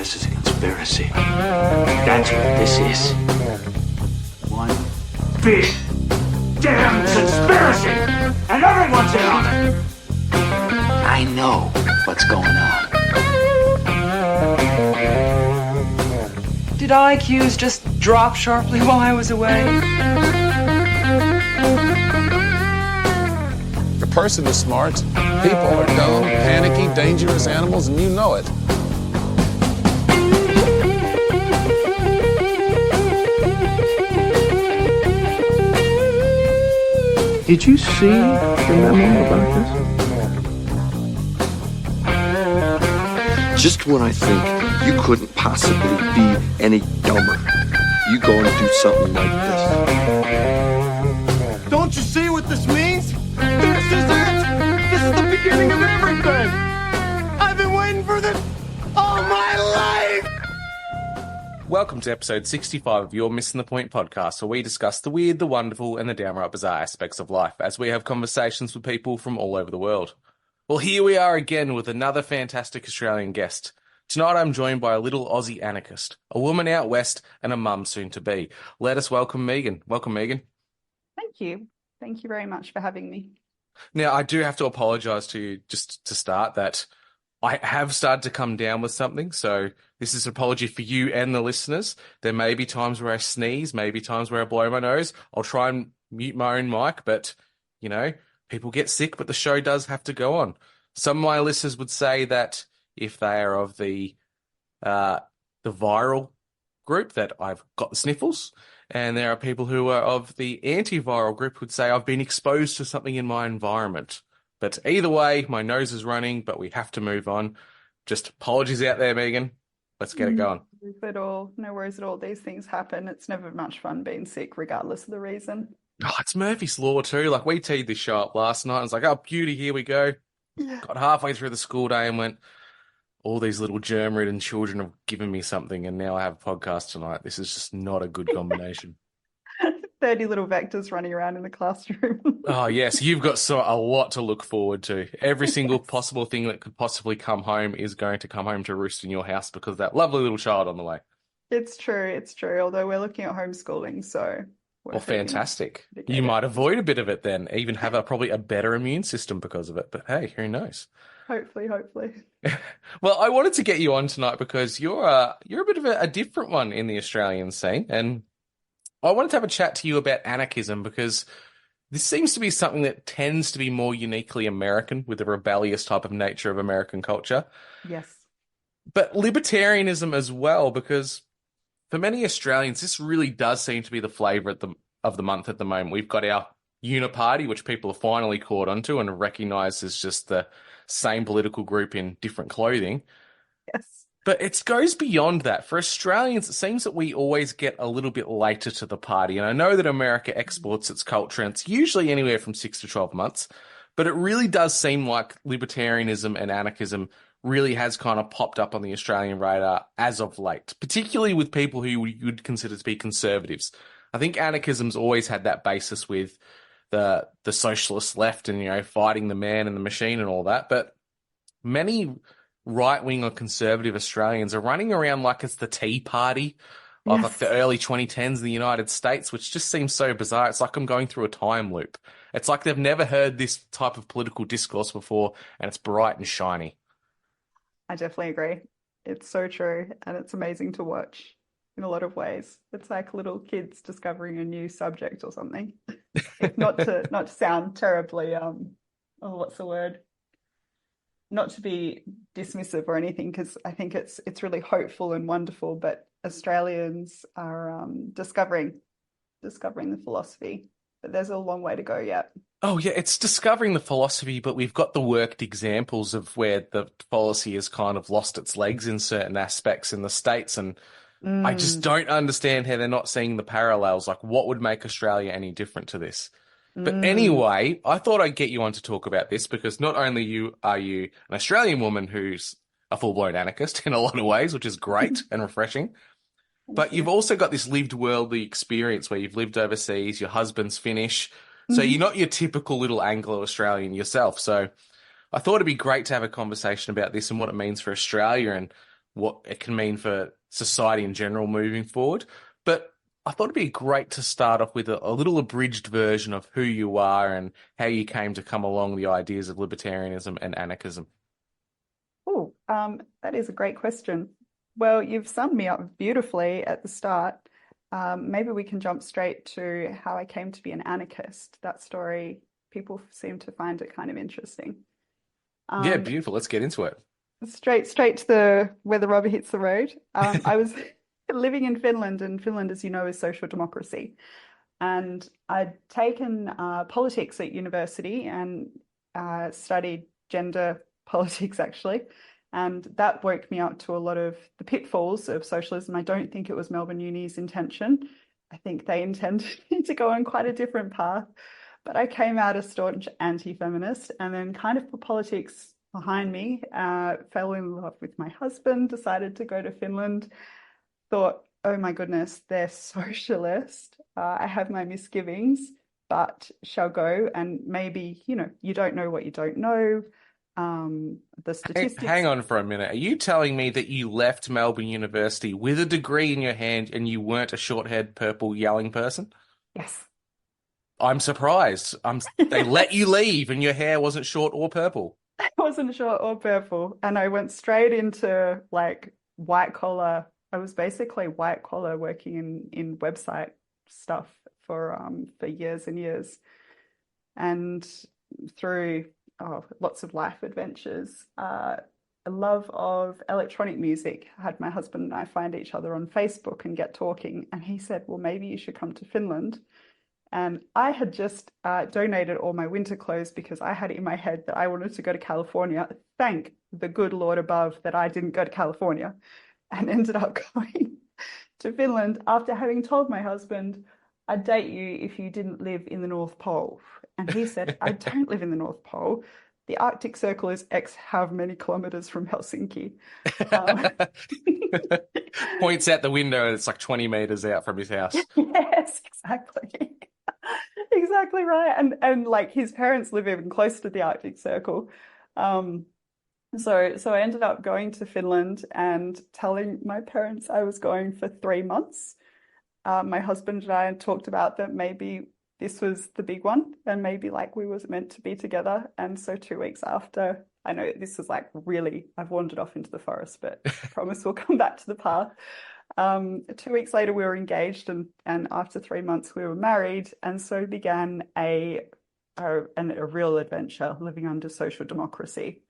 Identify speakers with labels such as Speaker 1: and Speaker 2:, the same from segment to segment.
Speaker 1: This is a conspiracy. That's what this is. One big damn conspiracy! And everyone's in on it! I know what's going on.
Speaker 2: Did IQs just drop sharply while I was away?
Speaker 3: The person is smart, people are dumb, panicky, dangerous animals, and you know it.
Speaker 1: Did you see the memo about this?
Speaker 4: Just when I think you couldn't possibly be any dumber, you go and do something like this.
Speaker 5: Don't you see what this means? This is it! This is the beginning of everything! I've been waiting for this all my life!
Speaker 6: Welcome to episode 65 of your Missing the Point podcast, where we discuss the weird, the wonderful, and the downright bizarre aspects of life as we have conversations with people from all over the world. Well, here we are again with another fantastic Australian guest. Tonight I'm joined by a little Aussie anarchist, a woman out west, and a mum soon to be. Let us welcome Meaghan. Welcome, Meaghan.
Speaker 7: Thank you. Thank you very much for having me.
Speaker 6: Now, I do have to apologise to you just to start that I have started to come down with something, so this is an apology for you and the listeners. There may be times where I sneeze, maybe times where I blow my nose. I'll try and mute my own mic, but, you know, people get sick, but the show does have to go on. Some of my listeners would say that if they are of the viral group, that I've got the sniffles, and there are people who are of the antiviral group who would say I've been exposed to something in my environment. But either way, my nose is running, but we have to move on. Just apologies out there, Meaghan. Let's get it going.
Speaker 7: No worries at all. These things happen. It's never much fun being sick, regardless of the reason.
Speaker 6: Oh, it's Murphy's Law too. Like, we teed this show up last night. I was like, oh, beauty, here we go. Yeah. Got halfway through the school day and went, all these little germ-ridden children have given me something, and now I have a podcast tonight. This is just not a good combination.
Speaker 7: 30 little vectors running around in the classroom.
Speaker 6: Oh, yes. You've got a lot to look forward to. Every single possible thing that could possibly come home is going to come home to roost in your house because of that lovely little child on the way.
Speaker 7: It's true. It's true. Although we're looking at homeschooling, so...
Speaker 6: Well, fantastic. You might avoid a bit of it then, even have probably a better immune system because of it. But hey, who knows?
Speaker 7: Hopefully.
Speaker 6: Well, I wanted to get you on tonight because you're a bit of a different one in the Australian scene, and I wanted to have a chat to you about anarchism because this seems to be something that tends to be more uniquely American with the rebellious type of nature of American culture.
Speaker 7: Yes.
Speaker 6: But libertarianism as well, because for many Australians, this really does seem to be the flavour of the month at the moment. We've got our uniparty, which people have finally caught onto and recognise as just the same political group in different clothing.
Speaker 7: Yes.
Speaker 6: But it goes beyond that. For Australians, it seems that we always get a little bit later to the party. And I know that America exports its culture, and it's usually anywhere from 6 to 12 months. But it really does seem like libertarianism and anarchism really has kind of popped up on the Australian radar as of late, particularly with people who you'd consider to be conservatives. I think anarchism's always had that basis with the socialist left and, you know, fighting the man and the machine and all that. But many right-wing or conservative Australians are running around like it's the Tea Party of like the early 2010s in the United States, which just seems so bizarre. It's like I'm going through a time loop. It's like they've never heard this type of political discourse before, and it's bright and shiny.
Speaker 7: I definitely agree. It's so true, and it's amazing to watch in a lot of ways. It's like little kids discovering a new subject or something. not to sound terribly what's the word? Not to be dismissive or anything, because I think it's really hopeful and wonderful, but Australians are discovering the philosophy, but there's a long way to go yet.
Speaker 6: Oh, yeah, it's discovering the philosophy, but we've got the worked examples of where the policy has kind of lost its legs in certain aspects in the States, and I just don't understand how they're not seeing the parallels. Like, what would make Australia any different to this? But anyway, I thought I'd get you on to talk about this because not only are you an Australian woman who's a full-blown anarchist in a lot of ways, which is great and refreshing, but you've also got this lived worldly experience where you've lived overseas, your husband's Finnish, so you're not your typical little Anglo-Australian yourself. So I thought it'd be great to have a conversation about this and what it means for Australia and what it can mean for society in general moving forward. But I thought it'd be great to start off with a little abridged version of who you are and how you came to come along the ideas of libertarianism and anarchism.
Speaker 7: Oh, that is a great question. Well, you've summed me up beautifully at the start. Maybe we can jump straight to how I came to be an anarchist. That story, people seem to find it kind of interesting.
Speaker 6: Yeah, beautiful. Let's get into it.
Speaker 7: Straight to where the rubber hits the road. I was living in Finland, and Finland, as you know, is social democracy. And I'd taken politics at university and studied gender politics, actually. And that woke me up to a lot of the pitfalls of socialism. I don't think it was Melbourne Uni's intention. I think they intended me to go on quite a different path. But I came out a staunch anti-feminist and then kind of put politics behind me, fell in love with my husband, decided to go to Finland, thought, oh my goodness, they're socialist. I have my misgivings, but shall go. And maybe, you don't know what you don't know. The statistics.
Speaker 6: Hang on for a minute. Are you telling me that you left Melbourne University with a degree in your hand and you weren't a short-haired, purple yelling person?
Speaker 7: Yes.
Speaker 6: I'm surprised. They let you leave and your hair wasn't short or purple.
Speaker 7: It wasn't short or purple. And I went straight into like white collar. I was basically white collar working in website stuff for years and years. And through lots of life adventures, a love of electronic music, had my husband and I find each other on Facebook and get talking. And he said, well, maybe you should come to Finland. And I had just donated all my winter clothes because I had it in my head that I wanted to go to California. Thank the good Lord above that I didn't go to California, and ended up going to Finland after having told my husband, I'd date you if you didn't live in the North Pole. And he said, I don't live in the North Pole. The Arctic Circle is X however many kilometers from Helsinki.
Speaker 6: Points out the window and it's like 20 meters out from his house.
Speaker 7: Yes, exactly. Exactly right. And like his parents live even closer to the Arctic Circle. So I ended up going to Finland and telling my parents I was going for 3 months. My husband and I had talked about that maybe this was the big one and maybe like we was meant to be together. And so 2 weeks after, I know this is like really, I've wandered off into the forest, but I promise we'll come back to the path. 2 weeks later, we were engaged, and after 3 months, we were married, and so began a real adventure living under social democracy.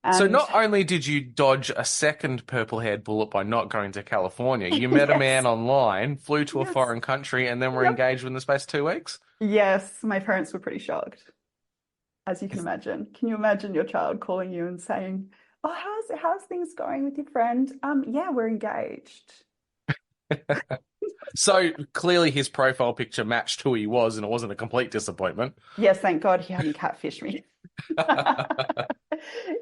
Speaker 7: And
Speaker 6: so not only did you dodge a second purple-haired bullet by not going to California, you met a man online, flew to a foreign country, and then were engaged within the space of 2 weeks?
Speaker 7: Yes, my parents were pretty shocked, as you can imagine. Can you imagine your child calling you and saying, oh, how's things going with your friend? Yeah, we're engaged.
Speaker 6: So clearly his profile picture matched who he was, and it wasn't a complete disappointment.
Speaker 7: Yes, thank God he hadn't catfished me.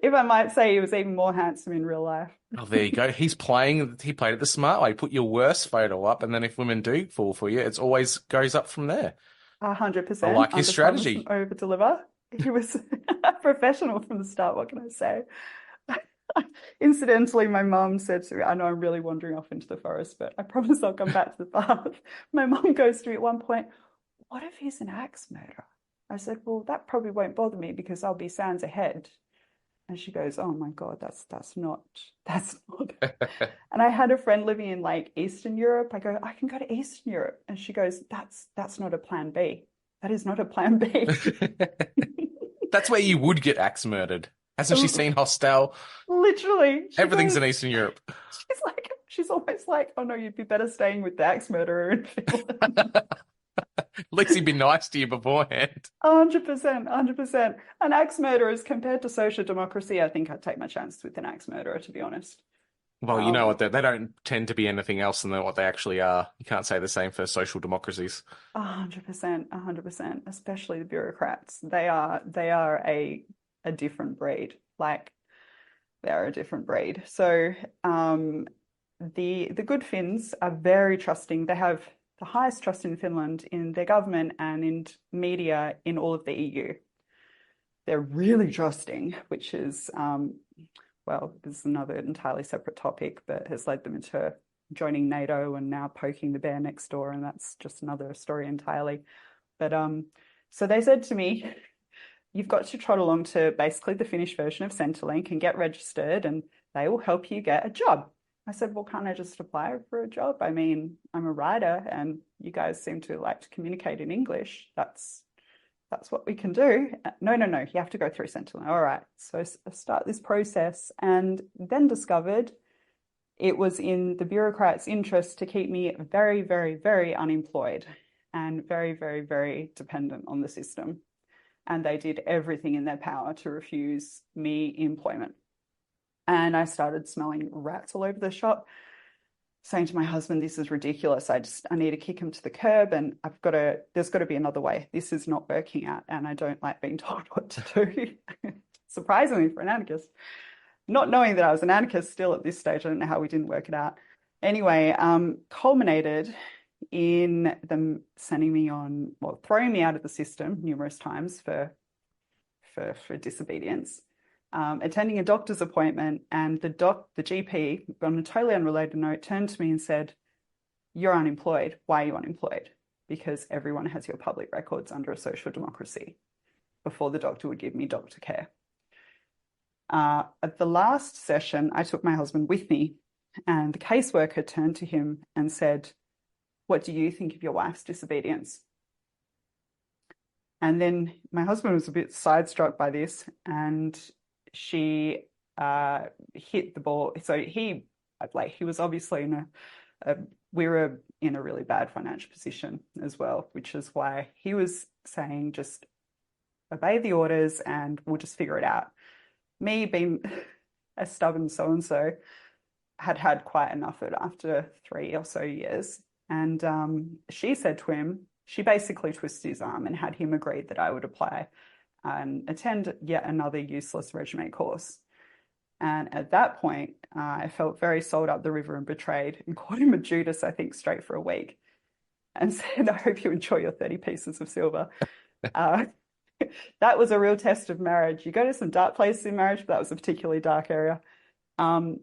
Speaker 7: If I might say, he was even more handsome in real life.
Speaker 6: Oh, there you go. He played it the smart way. Put your worst photo up, and then if women do fall for you, it's always goes up from there.
Speaker 7: 100%.
Speaker 6: I like his strategy.
Speaker 7: Over deliver. He was a professional from the start. What can I say? Incidentally, my mum said to me, I know I'm really wandering off into the forest, but I promise I'll come back to the path. My mum goes to me at one point, what if he's an axe murderer? I said, well, that probably won't bother me because I'll be sands ahead. And she goes, oh my God, that's not. And I had a friend living in like Eastern Europe. I go, I can go to Eastern Europe. And she goes, that's not a plan B. That is not a plan B.
Speaker 6: That's where you would get axe murdered. Hasn't she seen Hostel?
Speaker 7: Literally.
Speaker 6: Everything's in Eastern Europe.
Speaker 7: She's almost like, oh no, you'd be better staying with the axe murderer in Finland.
Speaker 6: At least he'd be nice to you beforehand.
Speaker 7: 100%, 100%. And axe murderers compared to social democracy, I think I'd take my chances with an axe murderer, to be honest.
Speaker 6: Well, you know what? They don't tend to be anything else than what they actually are. You can't say the same for social democracies.
Speaker 7: 100%, 100%. Especially the bureaucrats. They are a different breed. Like, they are a different breed. So the good Finns are very trusting. They have the highest trust in Finland in their government and in media in all of the EU. They're really trusting, which is well, this is another entirely separate topic, but has led them into joining NATO and now poking the bear next door, and that's just another story entirely. But so they said to me, you've got to trot along to basically the Finnish version of Centrelink and get registered, and they will help you get a job. I said, well, can't I just apply for a job? I mean, I'm a writer and you guys seem to like to communicate in English. That's what we can do. No, you have to go through Centrelink. All right. So I start this process and then discovered it was in the bureaucrats' interest to keep me very, very, very unemployed and very, very, very dependent on the system. And they did everything in their power to refuse me employment. And I started smelling rats all over the shop, saying to my husband, this is ridiculous. I need to kick him to the curb, and there's got to be another way. This is not working out, and I don't like being told what to do. Surprisingly for an anarchist. Not knowing that I was an anarchist still at this stage, I don't know how we didn't work it out. Anyway, culminated in them sending me on, well, throwing me out of the system numerous times for disobedience. Attending a doctor's appointment, and the GP, on a totally unrelated note, turned to me and said, you're unemployed. Why are you unemployed? Because everyone has your public records under a social democracy, before the doctor would give me doctor care. At the last session, I took my husband with me, and the caseworker turned to him and said, what do you think of your wife's disobedience? And then my husband was a bit sidestruck by this, and she hit the ball. So he was obviously we were in a really bad financial position as well, which is why he was saying, just obey the orders and we'll just figure it out. Me being a stubborn so-and-so had quite enough of it after 3 or so years. And she said to him, she basically twisted his arm and had him agree that I would apply and attend yet another useless regiment course. And at that point, I felt very sold up the river and betrayed, and called him a Judas, I think, straight for a week, and said, I hope you enjoy your 30 pieces of silver. That was a real test of marriage. You go to some dark places in marriage, but that was a particularly dark area. And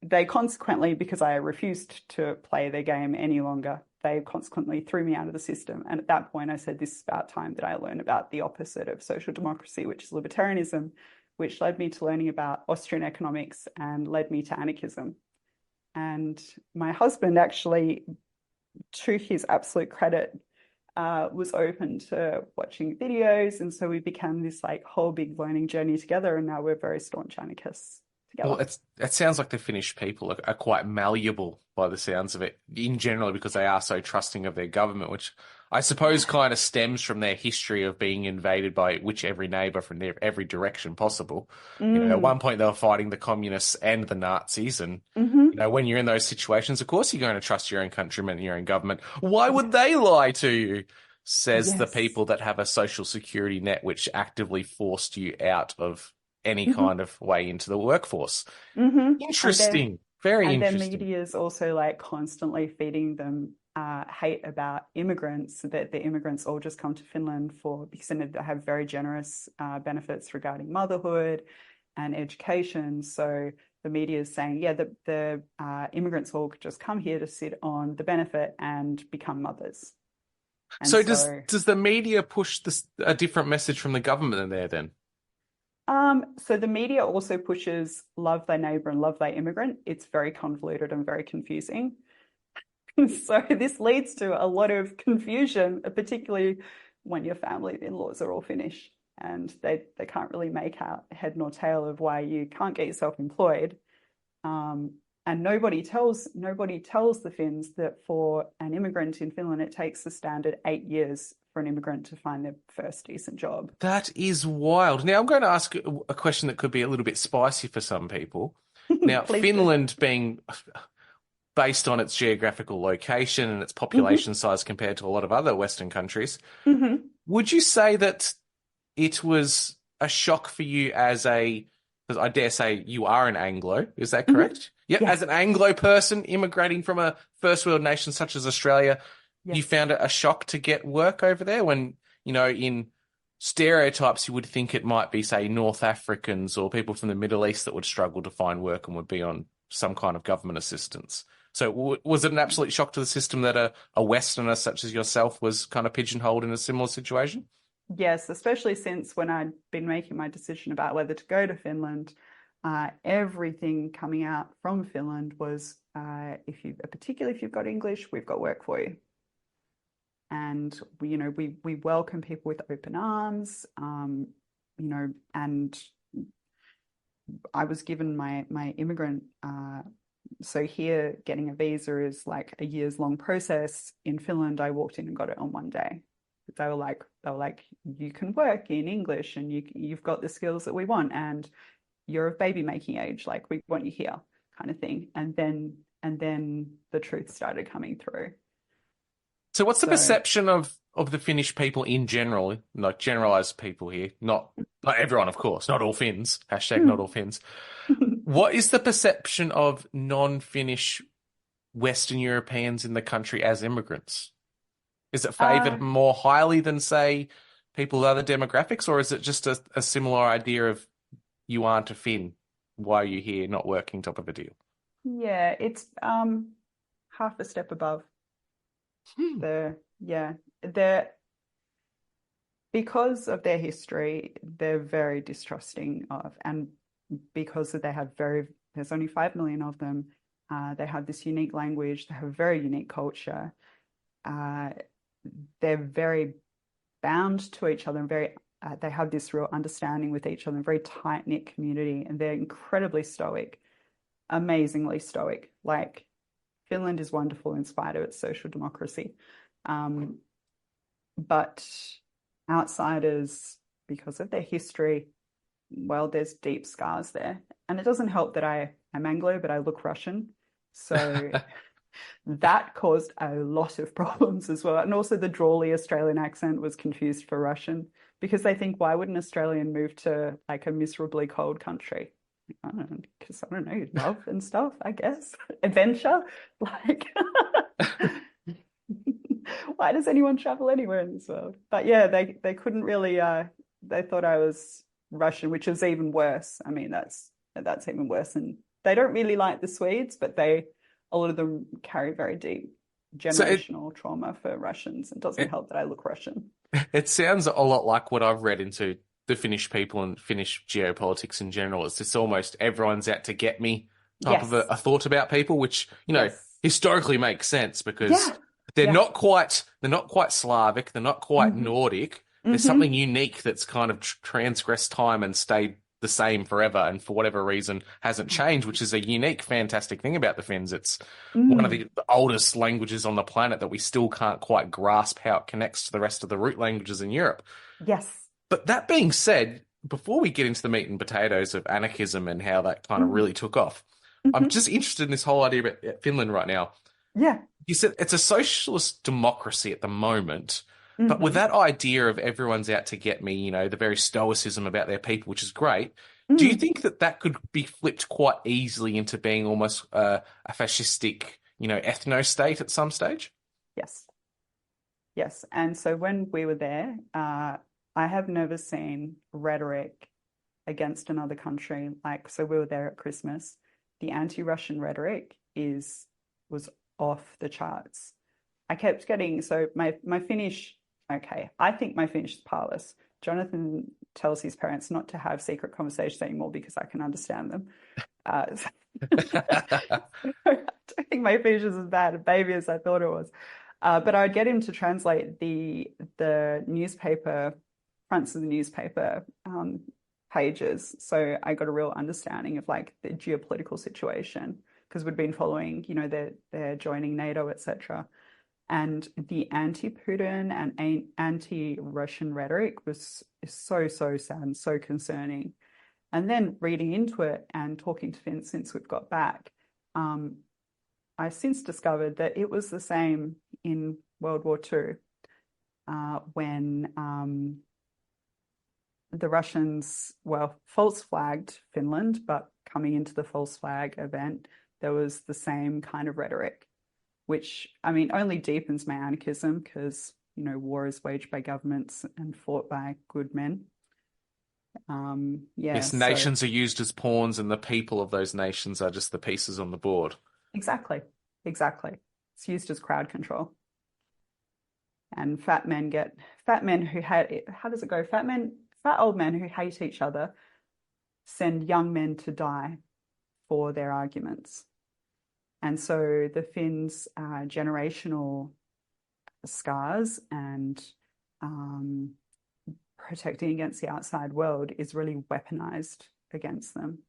Speaker 7: they consequently, because I refused to play their game any longer, they consequently threw me out of the system. And at that point, I said, this is about time that I learn about the opposite of social democracy, which is libertarianism, which led me to learning about Austrian economics and led me to anarchism. And my husband actually, to his absolute credit, was open to watching videos. And so we became this whole big learning journey together. And now we're very staunch anarchists together.
Speaker 6: Well, it sounds like the Finnish people are quite malleable by the sounds of it in general, because they are so trusting of their government, which I suppose kind of stems from their history of being invaded by every neighbour from every direction possible. At one point they were fighting the communists and the Nazis, and when you're in those situations, of course you're going to trust your own countrymen and your own government. Why would they lie to you? Says the people that have a social security net which actively forced you out of any kind of way into the workforce. Interesting. Very interesting.
Speaker 7: And their media is also constantly feeding them hate about immigrants, that the immigrants all just come to Finland because they have very generous benefits regarding motherhood and education. So the media is saying, the immigrants all just come here to sit on the benefit and become mothers. And
Speaker 6: so does the media push a different message from the government in there then?
Speaker 7: So the media also pushes love thy neighbour and love thy immigrant. It's very convoluted and very confusing. So this leads to a lot of confusion, particularly when your family in-laws are all Finnish and they can't really make out head nor tail of why you can't get yourself employed. And nobody tells the Finns that for an immigrant in Finland, it takes the standard 8 years for an immigrant to find their first decent job.
Speaker 6: That is wild. Now, I'm going to ask a question that could be a little bit spicy for some people. Now, Finland being based on its geographical location and its population size compared to a lot of other Western countries, would you say that it was a shock for you because I dare say you are an Anglo, is that correct? Yep. Yeah. As an Anglo person immigrating from a first world nation such as Australia, you found it a shock to get work over there when, in stereotypes, you would think it might be, say, North Africans or people from the Middle East that would struggle to find work and would be on some kind of government assistance. So was it an absolute shock to the system that a Westerner such as yourself was kind of pigeonholed in a similar situation?
Speaker 7: Yes, especially since when I'd been making my decision about whether to go to Finland, everything coming out from Finland was, particularly if you've got English, we've got work for you. And we welcome people with open arms, and I was given my immigrant. So here, getting a visa is like a years long process. In Finland, I walked in and got it on one day. They were like, you can work in English and you've got the skills that we want, and you're of baby making age, like we want you here, kind of thing. And then the truth started coming through.
Speaker 6: So what's the perception of the Finnish people in general, like generalized people here, not everyone, of course, not all Finns, hashtag not all Finns. What is the perception of non-Finnish Western Europeans in the country as immigrants? Is it favoured more highly than, say, people with other demographics, or is it just a similar idea of you aren't a Finn, why are you here, not working top of a deal?
Speaker 7: Yeah, it's half a step above. They're because of their history, they're very distrusting of, and because there's only 5 million of them, they have this unique language, they have a very unique culture, they're very bound to each other and they have this real understanding with each other, a very tight-knit community, and they're incredibly stoic, amazingly stoic. Like, Finland is wonderful in spite of its social democracy. But outsiders, because of their history, well, there's deep scars there. And it doesn't help that I'm Anglo, but I look Russian. So that caused a lot of problems as well. And also the drawly Australian accent was confused for Russian, because they think, why would an Australian move to like a miserably cold country? I don't know, because I don't know, love and stuff, I guess. Adventure. Like, why does anyone travel anywhere in this world? But yeah, they couldn't really, they thought I was Russian, which is even worse. I mean, that's even worse. And they don't really like the Swedes, but a lot of them carry very deep generational trauma for Russians. It doesn't help that I look Russian.
Speaker 6: It sounds a lot like what I've read into the Finnish people and Finnish geopolitics in general. It's just almost everyone's out to get me type of a thought about people, which, historically makes sense, because they're not quite Slavic, they're not quite Nordic. There's something unique that's kind of transgressed time and stayed the same forever, and for whatever reason hasn't changed, which is a unique, fantastic thing about the Finns. It's one of the oldest languages on the planet that we still can't quite grasp how it connects to the rest of the root languages in Europe.
Speaker 7: Yes.
Speaker 6: But that being said, before we get into the meat and potatoes of anarchism and how that kind of really took off, I'm just interested in this whole idea about Finland right now.
Speaker 7: Yeah.
Speaker 6: You said it's a socialist democracy at the moment, but with that idea of everyone's out to get me, the very stoicism about their people, which is great, do you think that could be flipped quite easily into being almost a fascistic, ethno-state at some stage?
Speaker 7: Yes. Yes. And so when we were there, I have never seen rhetoric against another country. So we were there at Christmas. The anti-Russian rhetoric was off the charts. I kept getting, so my Finnish, I think my Finnish is parlous. Jonathan tells his parents not to have secret conversations anymore because I can understand them. I don't think my Finnish is as bad a baby as I thought it was. But I'd get him to translate the newspaper, fronts of the newspaper pages. So I got a real understanding of like the geopolitical situation, because we'd been following, they're joining NATO, etc. And the anti-Putin and anti-Russian rhetoric is so sad and so concerning. And then reading into it and talking to Finn since we've got back, I've since discovered that it was the same in World War II, when the Russians, false flagged Finland, but coming into the false flag event, there was the same kind of rhetoric, which, only deepens my anarchism, because war is waged by governments and fought by good men.
Speaker 6: Yes, nations are used as pawns, and the people of those nations are just the pieces on the board.
Speaker 7: Exactly. It's used as crowd control. And fat men who how does it go? Fat old men who hate each other send young men to die for their arguments. And so the Finns' generational scars and protecting against the outside world is really weaponized against them.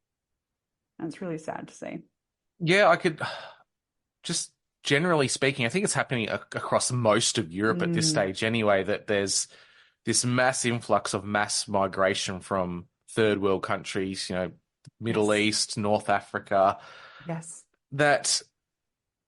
Speaker 7: And it's really sad to see.
Speaker 6: Yeah, I could just generally speaking, I think it's happening across most of Europe at this stage anyway, that there's this mass influx of mass migration from third world countries, Middle East, North Africa.
Speaker 7: Yes.
Speaker 6: That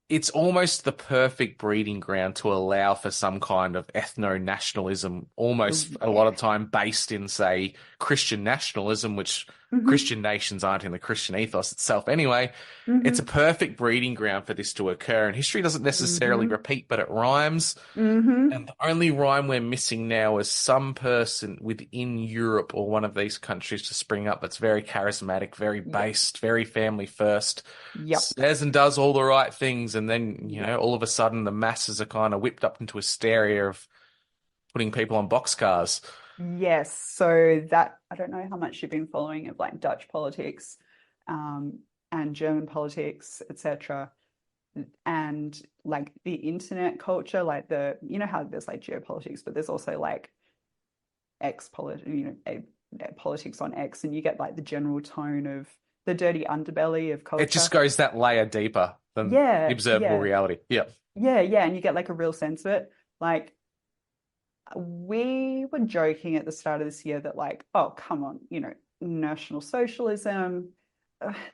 Speaker 6: it's almost the perfect breeding ground to allow for some kind of ethno-nationalism, almost a lot of time based in, say, Christian nationalism, which Christian nations aren't in the Christian ethos itself anyway. It's a perfect breeding ground for this to occur. And history doesn't necessarily repeat, but it rhymes. And the only rhyme we're missing now is some person within Europe or one of these countries to spring up that's very charismatic, very based, very family first, says and does all the right things. And then, all of a sudden the masses are kind of whipped up into hysteria of putting people on boxcars.
Speaker 7: Yes. So that, I don't know how much you've been following of like Dutch politics and German politics, etc. And like the internet culture, like how there's like geopolitics, but there's also like politics on X, and you get like the general tone of the dirty underbelly of culture.
Speaker 6: It just goes that layer deeper than the observable reality. Yeah.
Speaker 7: And you get like a real sense of it. Like, we were joking at the start of this year that like, oh, come on, National Socialism,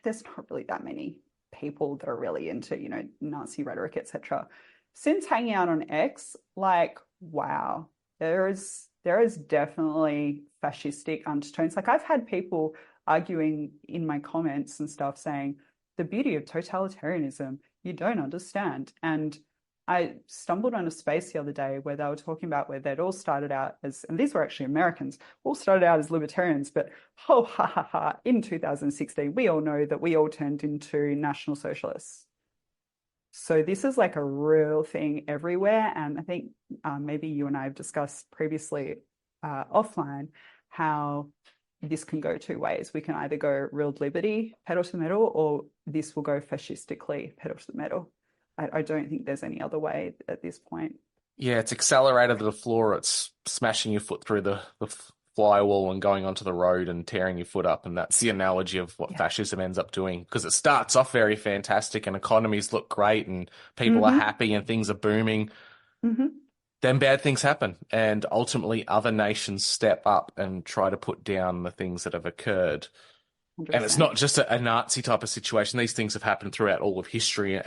Speaker 7: there's not really that many people that are really into, Nazi rhetoric, etc. Since hanging out on X, like, wow, there is definitely fascistic undertones. Like, I've had people arguing in my comments and stuff saying, the beauty of totalitarianism, you don't understand. And I stumbled on a space the other day where they were talking about where they'd all started out as, and these were actually Americans, all started out as libertarians, but in 2016, we all know that we all turned into National Socialists. So this is like a real thing everywhere. And I think maybe you and I have discussed previously offline how this can go two ways. We can either go real liberty, pedal to the metal, or this will go fascistically, pedal to the metal. I don't think there's any other way at this point.
Speaker 6: Yeah, it's accelerated to the floor. It's smashing your foot through the firewall and going onto the road and tearing your foot up. And that's the analogy of what fascism ends up doing, because it starts off very fantastic and economies look great and people are happy and things are booming. Then bad things happen, and ultimately other nations step up and try to put down the things that have occurred. 100%. And it's not just a Nazi type of situation. These things have happened throughout all of history.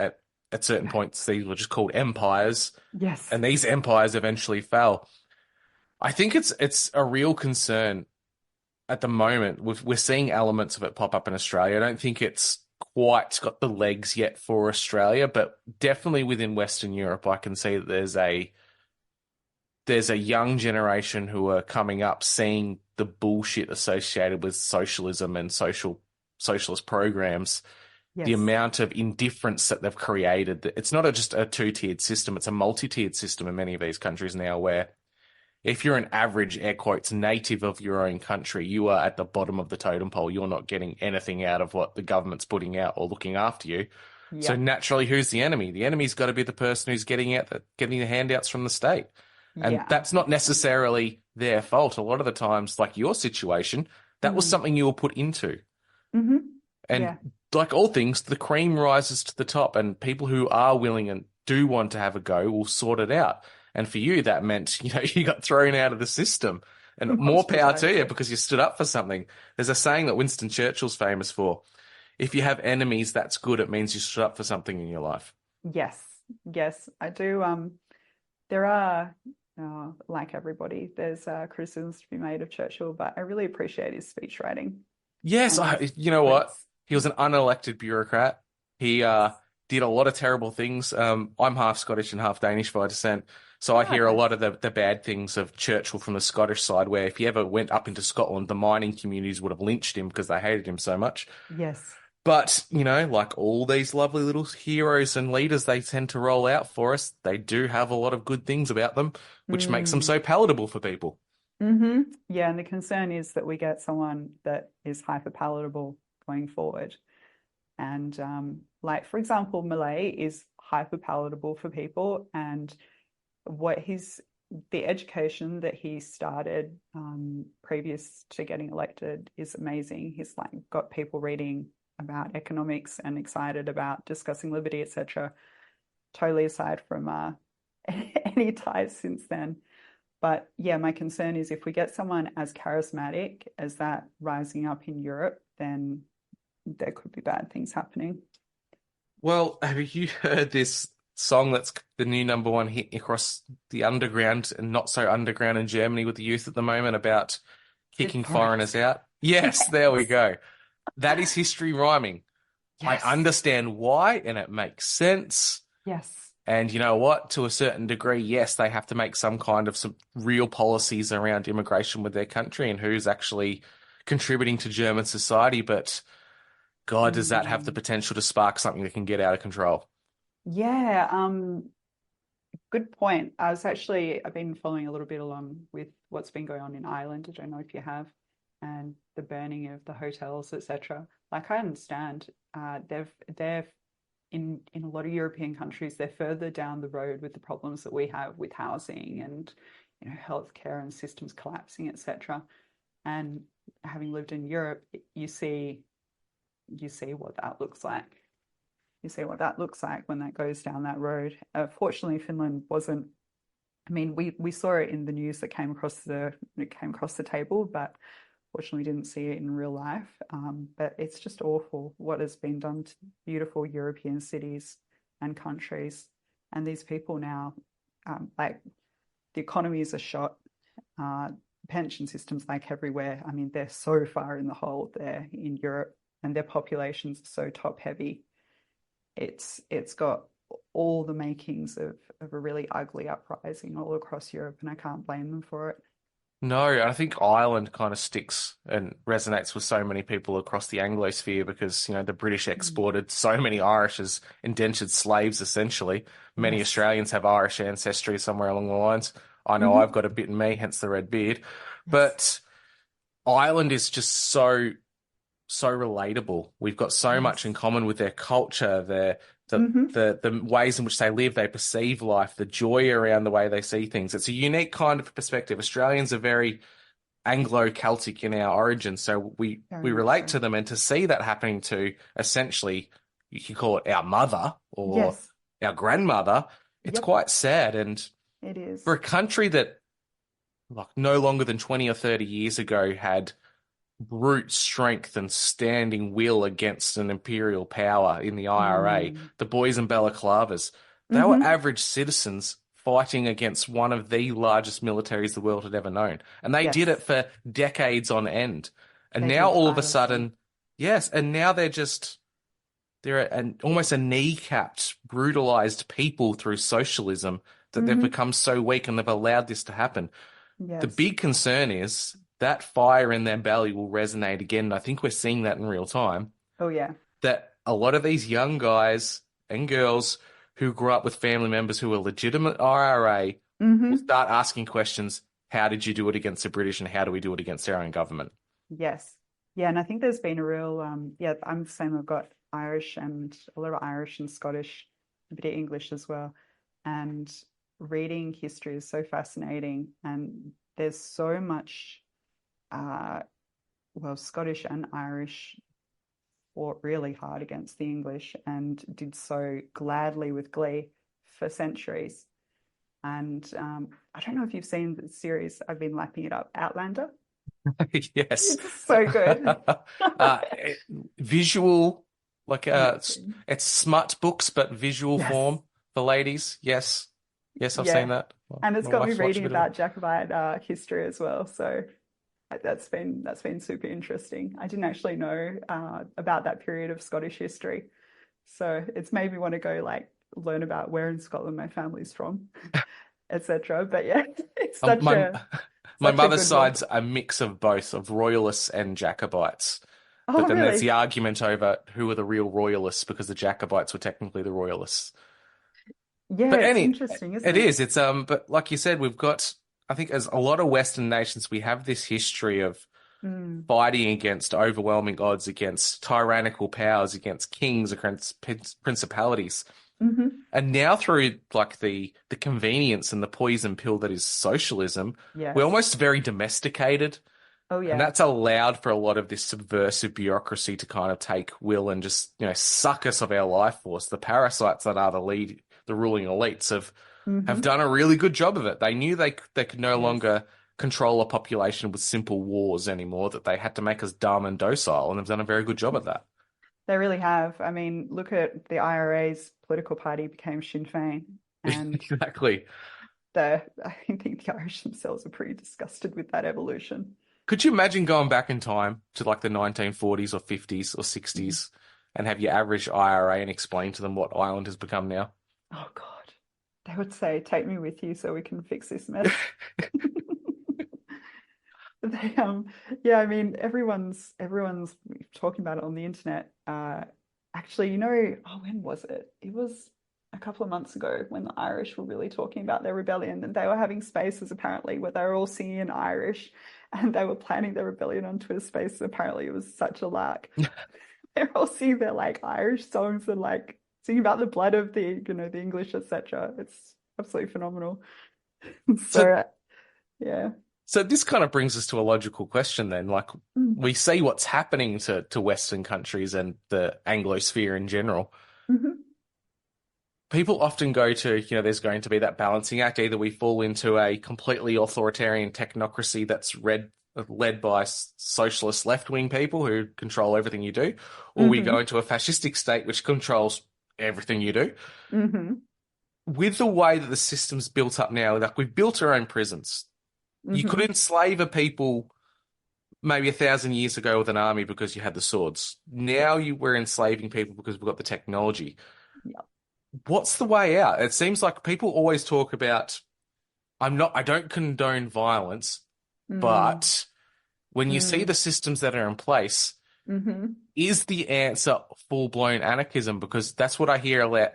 Speaker 6: At certain points, these were just called empires.
Speaker 7: Yes.
Speaker 6: And these empires eventually fell. I think it's a real concern at the moment. We're seeing elements of it pop up in Australia. I don't think it's quite got the legs yet for Australia, but definitely within Western Europe, I can see that there's a young generation who are coming up seeing the bullshit associated with socialism and socialist programs. Yes. The amount of indifference that they've created. It's not just a two-tiered system, it's a multi-tiered system in many of these countries now, where if you're an average, air quotes, native of your own country, you are at the bottom of the totem pole. You're not getting anything out of what the government's putting out or looking after you. Yep. So naturally, who's the enemy? The enemy's got to be the person who's getting the handouts from the state. And that's not necessarily their fault. A lot of the times, like your situation, that was something you were put into. And like all things, the cream rises to the top, and people who are willing and do want to have a go will sort it out. And for you, that meant, you got thrown out of the system, and more power to you because you stood up for something. There's a saying that Winston Churchill's famous for. If you have enemies, that's good. It means you stood up for something in your life.
Speaker 7: Yes, I do. There are, like everybody, there's criticisms to be made of Churchill, but I really appreciate his speech writing.
Speaker 6: Yes, you know what? He was an unelected bureaucrat. He did a lot of terrible things. I'm half Scottish and half Danish by descent. So I hear a
Speaker 7: Okay.
Speaker 6: lot of the bad things of Churchill from the Scottish side, where if he ever went up into Scotland, the mining communities would have lynched him because they hated him so much.
Speaker 7: Yes.
Speaker 6: But, you know, like all these lovely little heroes and leaders they tend to roll out for us, they do have a lot of good things about them, which makes them
Speaker 7: Mm.
Speaker 6: so palatable for people.
Speaker 7: Yeah, and the concern is that we get someone that is hyper palatable going forward. And like, for example, Malay is hyper palatable for people, and the education that he started previous to getting elected is amazing. He's like got people reading about economics and excited about discussing liberty, etc. Totally aside from any ties since then. But yeah, my concern is if we get someone as charismatic as that rising up in Europe, then there could be bad things happening.
Speaker 6: Well, have you heard this song that's the new number one hit across the underground and not so underground in Germany with the youth at the moment about kicking foreigners out? Yes, there we go. That is history rhyming.
Speaker 7: Yes.
Speaker 6: I understand why, and it makes sense.
Speaker 7: Yes.
Speaker 6: And you know what? To a certain degree, yes, they have to make some kind of some real policies around immigration with their country and who's actually contributing to German society. But God, does that have the potential to spark something that can get out of control?
Speaker 7: Yeah, good point. I've been following a little bit along with what's been going on in Ireland. I don't know if you have, and the burning of the hotels, etc. Like I understand, they're in a lot of European countries, they're further down the road with the problems that we have with housing and healthcare and systems collapsing, etc. And having lived in Europe, you see what that looks like. You see what that looks like when that goes down that road. Fortunately, Finland wasn't. I mean, we saw it in the news that came across the table, but fortunately didn't see it in real life. But it's just awful what has been done to beautiful European cities and countries. And these people now, like the economies are shot. Pension systems like everywhere. I mean, they're so far in the hole there in Europe, and their populations are so top heavy. It's got all the makings of a really ugly uprising all across Europe, and I can't blame them for it.
Speaker 6: No, I think Ireland kind of sticks and resonates with so many people across the Anglosphere because, you know, the British exported so many Irish as indentured slaves, essentially. Many
Speaker 7: Yes.
Speaker 6: Australians have Irish ancestry somewhere along the lines. I know I've got a bit in me, hence the red beard. But Ireland is just so relatable. We've got so much in common with their culture, the ways in which they live, they perceive life, the joy around the way they see things. It's a unique kind of perspective. Australians are very Anglo-Celtic in our origins, so we relate to them, and to see that happening to essentially, you could call it our mother or our grandmother, it's quite sad. And
Speaker 7: it is.
Speaker 6: For a country that like no longer than 20 or 30 years ago had brute strength and standing will against an imperial power in the IRA, the boys in balaclavas, they were average citizens fighting against one of the largest militaries the world had ever known. And they did it for decades on end. And
Speaker 7: They
Speaker 6: now
Speaker 7: did
Speaker 6: all of a
Speaker 7: tirelessly.
Speaker 6: sudden, and now they're almost a kneecapped, brutalized people through socialism that they've become so weak, and they've allowed this to happen.
Speaker 7: Yes.
Speaker 6: The big concern is that fire in their belly will resonate again. And I think we're seeing that in real time.
Speaker 7: Oh, yeah.
Speaker 6: That a lot of these young guys and girls who grew up with family members who are legitimate IRA will start asking questions. How did you do it against the British, and how do we do it against our own government?
Speaker 7: Yes. Yeah, and I think there's been a real, I'm the same. I've got Irish and a lot of Irish and Scottish, a bit of English as well. And reading history is so fascinating. And there's so much, Scottish and Irish fought really hard against the English and did so gladly with glee for centuries. And I don't know if you've seen the series, I've been lapping it up, Outlander.
Speaker 6: Yes.
Speaker 7: It's so good.
Speaker 6: Visual, like it's smut books, but visual form for ladies. Yes. Yes, I've seen that.
Speaker 7: And it's
Speaker 6: My
Speaker 7: got me
Speaker 6: wife's watched a
Speaker 7: reading
Speaker 6: bit of
Speaker 7: about Jacobite history as well. So that's been super interesting. I didn't actually know about that period of Scottish history. So it's made me want to go learn about where in Scotland my family's from. etc. But yeah, it's
Speaker 6: Um,
Speaker 7: such
Speaker 6: my
Speaker 7: a
Speaker 6: my
Speaker 7: such a
Speaker 6: mother's
Speaker 7: good one.
Speaker 6: side's a mix of both, of royalists and Jacobites. But
Speaker 7: Oh,
Speaker 6: then there's
Speaker 7: really?
Speaker 6: the argument over who are the real royalists because the Jacobites were technically the royalists.
Speaker 7: Yeah,
Speaker 6: But
Speaker 7: it's interesting, isn't
Speaker 6: it
Speaker 7: it?
Speaker 6: is. It's but like you said, we've got, I think as a lot of Western nations, we have this history of
Speaker 7: Mm.
Speaker 6: fighting against overwhelming odds, against tyrannical powers, against kings, against principalities.
Speaker 7: Hmm.
Speaker 6: And now through like the convenience and the poison pill that is socialism, we're
Speaker 7: Yes.
Speaker 6: almost very domesticated.
Speaker 7: Oh,
Speaker 6: And
Speaker 7: yeah.
Speaker 6: that's allowed for a lot of this subversive bureaucracy to kind of take will and just, suck us of our life force. The parasites that are the ruling elites have
Speaker 7: Hmm.
Speaker 6: done a really good job of it. They knew they could no
Speaker 7: Yes.
Speaker 6: longer control a population with simple wars anymore, that they had to make us dumb and docile, and they've done a very good job at that.
Speaker 7: They really have. I mean, look at the IRA's political party became Sinn Féin, and
Speaker 6: Exactly.
Speaker 7: I think the Irish themselves are pretty disgusted with that evolution.
Speaker 6: Could you imagine going back in time to like the 1940s or 50s or 60s and have your average IRA and explain to them what Ireland has become now?
Speaker 7: Oh God. They would say, "Take me with you so we can fix this mess." They, yeah, I mean, everyone's talking about it on the internet. Actually, when was it? It was a couple of months ago when the Irish were really talking about their rebellion, and they were having spaces apparently where they were all singing in Irish, and they were planning their rebellion on Twitter Spaces. Apparently, it was such a lark. They're all singing their like Irish songs and like singing about the blood of the the English, etc. It's absolutely phenomenal. So, yeah.
Speaker 6: So this kind of brings us to a logical question then. Like,
Speaker 7: Mm.
Speaker 6: we see what's happening to Western countries and the Anglosphere in general.
Speaker 7: Hmm.
Speaker 6: People often go to, there's going to be that balancing act. Either we fall into a completely authoritarian technocracy that's led by socialist left-wing people who control everything you do, or we go into a fascistic state which controls everything you do.
Speaker 7: Hmm.
Speaker 6: With the way that the system's built up now, like we've built our own prisons. You could enslave a people maybe 1,000 years ago with an army because you had the swords. Now we're enslaving people because we've got the technology.
Speaker 7: Yep.
Speaker 6: What's the way out? It seems like people always talk about, I don't condone violence, but when you see the systems that are in place, is the answer full-blown anarchism? Because that's what I hear a lot.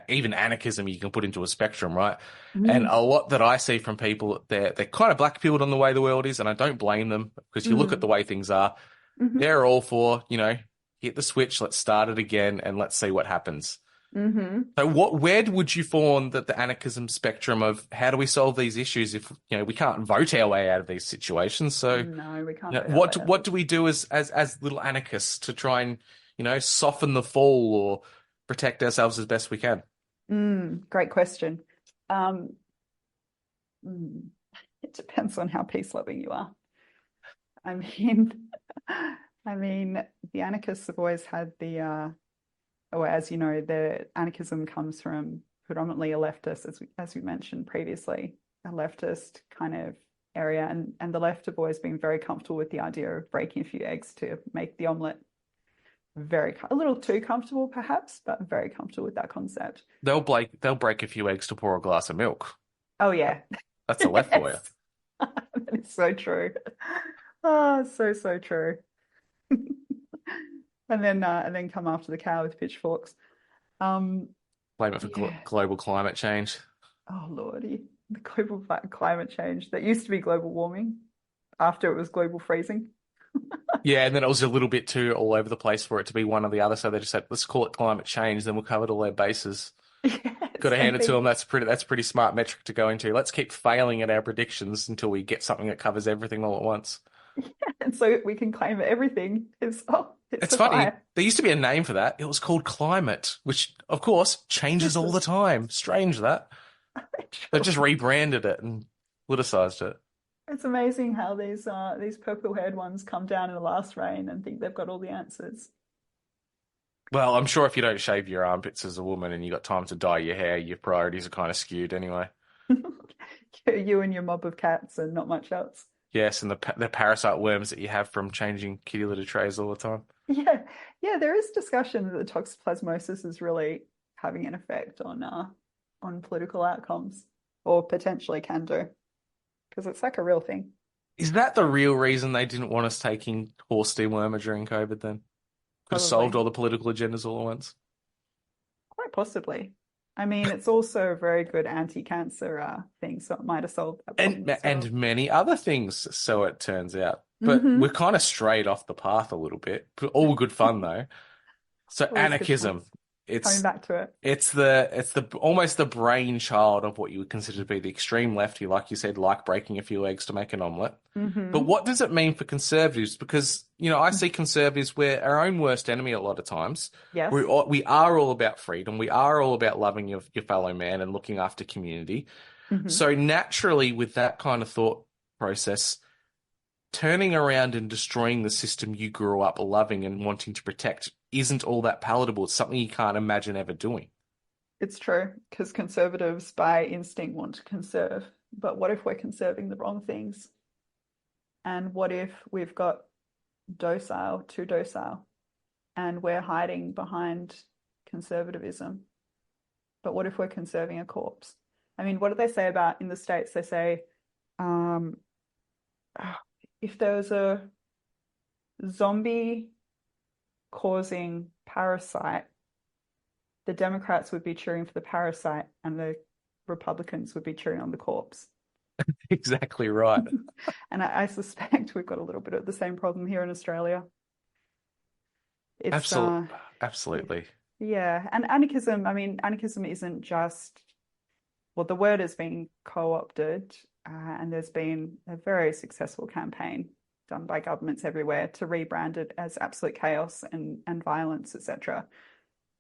Speaker 6: Even anarchism you can put into a spectrum, right? And a lot that I see from people, they're kind of black-pilled on the way the world is, and I don't blame them because you look at the way things are. They're all for, hit the switch, let's start it again, and let's see what happens. So where would you fall on the anarchism spectrum of how do we solve these issues if we can't vote our way out of these situations? So
Speaker 7: No, we can't.
Speaker 6: what do we do as little anarchists to try and soften the fall or protect ourselves as best we can?
Speaker 7: Great question. It depends on how peace loving you are. I mean, the anarchists have always had as you know, the anarchism comes from predominantly a leftist, as we mentioned previously, a leftist kind of area, and the left have always been very comfortable with the idea of breaking a few eggs to make the omelette. A little too comfortable, perhaps, but very comfortable with that concept.
Speaker 6: They'll break a few eggs to pour a glass of milk.
Speaker 7: Oh yeah,
Speaker 6: that's the left for you.
Speaker 7: That is so true. Oh, so true. And then come after the cow with pitchforks.
Speaker 6: Blame it for global climate change.
Speaker 7: Oh lordy, the global climate change that used to be global warming, after it was global freezing.
Speaker 6: Yeah, and then it was a little bit too all over the place for it to be one or the other. So they just said, let's call it climate change. Then we'll cover all their bases.
Speaker 7: Yes,
Speaker 6: Got to hand it to them. That's a pretty smart metric to go into. Let's keep failing at our predictions until we get something that covers everything all at once.
Speaker 7: Yeah, and so we can claim that everything is
Speaker 6: It's funny. There used to be a name for that. It was called climate, which of course changes all the time. Strange that. They've just rebranded it and politicized it.
Speaker 7: It's amazing how these purple-haired ones come down in the last rain and think they've got all the answers.
Speaker 6: Well, I'm sure if you don't shave your armpits as a woman and you got time to dye your hair, your priorities are kind of skewed anyway.
Speaker 7: You and your mob of cats and not much else.
Speaker 6: Yes, and the parasite worms that you have from changing kitty litter trays all the time.
Speaker 7: Yeah, there is discussion that the toxoplasmosis is really having an effect on political outcomes. or potentially can do, because it's like a real thing.
Speaker 6: Is that the real reason they didn't want us taking horse dewormer during COVID then? Could have solved
Speaker 7: Probably.
Speaker 6: all the political agendas all at once.
Speaker 7: Quite possibly. I mean, it's also a very good anti-cancer thing, so it might have solved that problem as well.
Speaker 6: And many other things, so it turns out. But
Speaker 7: Mhm.
Speaker 6: we're kind of strayed off the path a little bit. But all good fun though. So
Speaker 7: Always good
Speaker 6: anarchism,
Speaker 7: times.
Speaker 6: it's
Speaker 7: Coming back to it.
Speaker 6: it's the almost the brainchild of what you would consider to be the extreme left, who, like you said, like breaking a few eggs to make an omelette.
Speaker 7: Mm-hmm.
Speaker 6: But what does it mean for conservatives? Because, I see conservatives, we're our own worst enemy a lot of times.
Speaker 7: Yes.
Speaker 6: We are all about freedom. We are all about loving your fellow man and looking after community.
Speaker 7: Mm-hmm.
Speaker 6: So naturally, with that kind of thought process, turning around and destroying the system you grew up loving and wanting to protect isn't all that palatable. It's something you can't imagine ever doing.
Speaker 7: It's true, because conservatives by instinct want to conserve. But what if we're conserving the wrong things? And what if we've got too docile, and we're hiding behind conservatism? But what if we're conserving a corpse? I mean, what do they say about in the States? They say, if there was a zombie causing parasite, the Democrats would be cheering for the parasite and the Republicans would be cheering on the corpse.
Speaker 6: Exactly right.
Speaker 7: And I suspect we've got a little bit of the same problem here in Australia. It's,
Speaker 6: Absolutely.
Speaker 7: Yeah. And anarchism isn't just, well, the word has been co-opted, and there's been a very successful campaign done by governments everywhere to rebrand it as absolute chaos and violence, etc.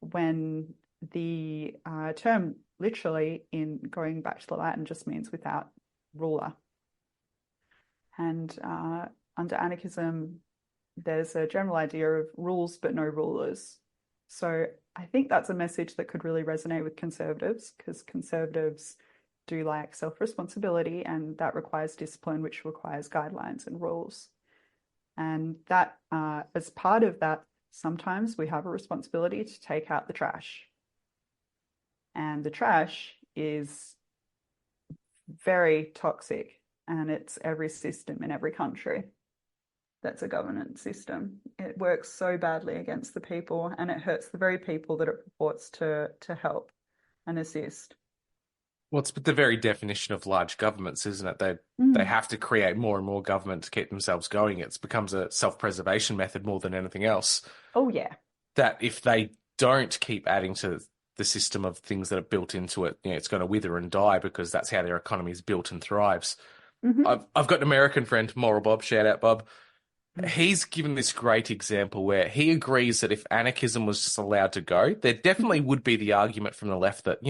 Speaker 7: When the term literally, in going back to the Latin, just means without ruler. And under anarchism, there's a general idea of rules but no rulers. So I think that's a message that could really resonate with conservatives, because conservatives do like self-responsibility, and that requires discipline, which requires guidelines and rules. And that, as part of that, sometimes we have a responsibility to take out the trash. And the trash is very toxic, and it's every system in every country that's a governance system. It works so badly against the people, and it hurts the very people that it purports to help and assist.
Speaker 6: Well, it's the very definition of large governments, isn't it? They have to create more and more government to keep themselves going. It becomes a self-preservation method more than anything else.
Speaker 7: Oh, yeah.
Speaker 6: That if they don't keep adding to the system of things that are built into it, it's going to wither and die, because that's how their economy is built and thrives.
Speaker 7: Mm-hmm.
Speaker 6: I've got an American friend, Moral Bob, shout out Bob. He's given this great example where he agrees that if anarchism was just allowed to go, there definitely would be the argument from the left that,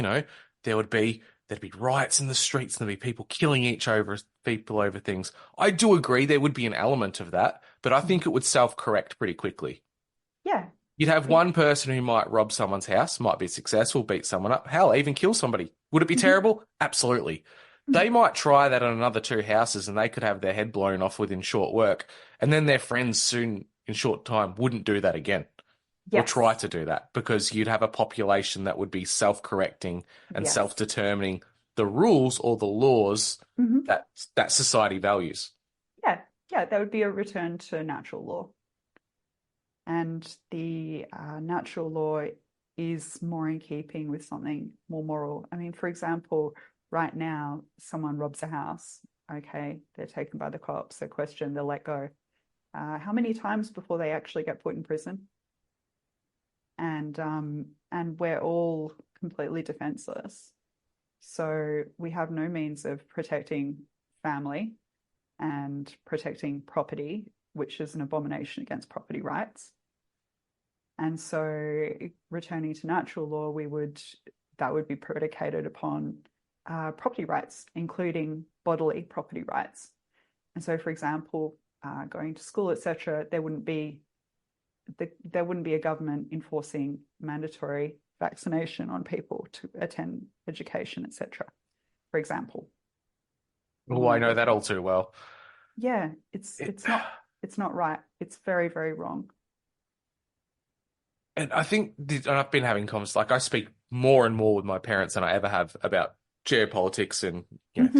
Speaker 6: there'd be riots in the streets and there'd be people killing people over things. I do agree there would be an element of that, but I think it would self-correct pretty quickly.
Speaker 7: Yeah.
Speaker 6: You'd have one person who might rob someone's house, might be successful, beat someone up, hell, even kill somebody. Would it be terrible? Absolutely. They might try that on another two houses and they could have their head blown off within short work. And then their friends soon, in short time, wouldn't do that again.
Speaker 7: Yes.
Speaker 6: Or try to do that, because you'd have a population that would be self-correcting and self-determining the rules or the laws that society values.
Speaker 7: Yeah, that would be a return to natural law. And the natural law is more in keeping with something more moral. I mean, for example, right now, someone robs a house. Okay, they're taken by the cops, they're questioned, they're let go. How many times before they actually get put in prison? And we're all completely defenseless. So we have no means of protecting family and protecting property, which is an abomination against property rights. And so returning to natural law, that would be predicated upon property rights, including bodily property rights. And so, for example, going to school, etc., there wouldn't be a government enforcing mandatory vaccination on people to attend education, etc., for example.
Speaker 6: Oh, I know that all too well.
Speaker 7: Yeah, it's not right. It's very, very wrong.
Speaker 6: And I think, and I've been having conversations, like I speak more and more with my parents than I ever have about geopolitics and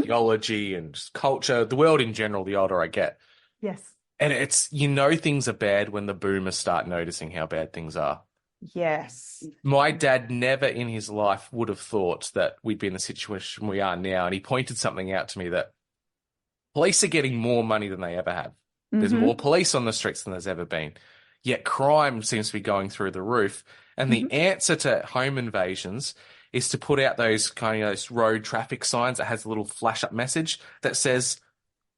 Speaker 6: theology and just culture, the world in general, the older I get.
Speaker 7: Yes.
Speaker 6: And it's, things are bad when the boomers start noticing how bad things are.
Speaker 7: Yes.
Speaker 6: My dad never in his life would have thought that we'd be in the situation we are now. And he pointed something out to me that police are getting more money than they ever have. There's more police on the streets than there's ever been. Yet crime seems to be going through the roof. And the answer to home invasions is to put out those those road traffic signs that has a little flash up message that says,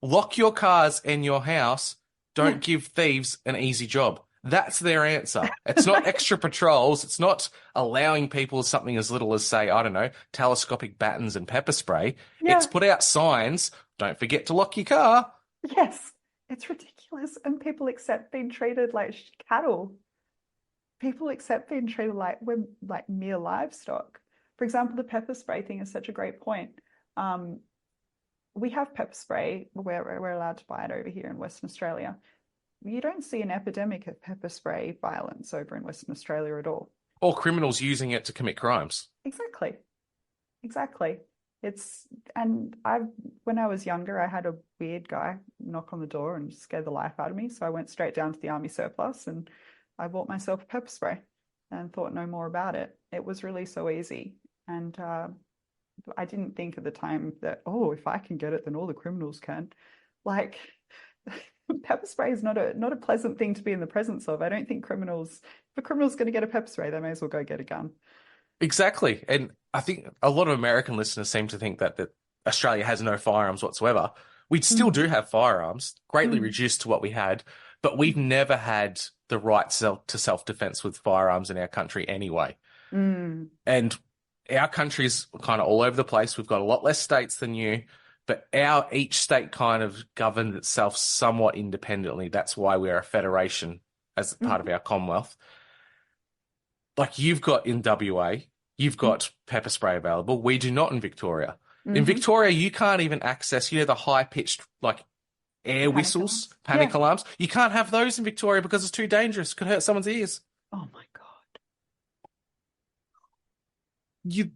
Speaker 6: lock your cars in your house. Don't give thieves an easy job. That's their answer. It's not extra patrols. It's not allowing people something as little as, say, I don't know, telescopic batons and pepper spray.
Speaker 7: Yeah.
Speaker 6: It's put out signs. Don't forget to lock your car.
Speaker 7: Yes. It's ridiculous. And people accept being treated like cattle. People accept being treated like we're like mere livestock. For example, the pepper spray thing is such a great point. We have pepper spray. We're allowed to buy it over here in Western Australia. You don't see an epidemic of pepper spray violence over in Western Australia at all.
Speaker 6: Or criminals using it to commit crimes.
Speaker 7: Exactly. When I was younger, I had a weird guy knock on the door and scare the life out of me. So I went straight down to the army surplus and I bought myself a pepper spray and thought no more about it. It was really so easy. And I didn't think at the time that, if I can get it, then all the criminals can. Like, pepper spray is not a pleasant thing to be in the presence of. I don't think if a criminal's going to get a pepper spray, they may as well go get a gun.
Speaker 6: Exactly. And I think a lot of American listeners seem to think that Australia has no firearms whatsoever. We still do have firearms, greatly reduced to what we had, but we've never had the right to self-defense with firearms in our country anyway. And our country's kind of all over the place. We've got a lot less states than you, but each state kind of governed itself somewhat independently. That's why we're a federation as part of our Commonwealth. Like you've got in WA, you've got pepper spray available. We do not in Victoria. In Victoria, you can't even access, the high-pitched air whistles, panic alarms. You can't have those in Victoria because it's too dangerous. It could hurt someone's ears.
Speaker 7: Oh my God.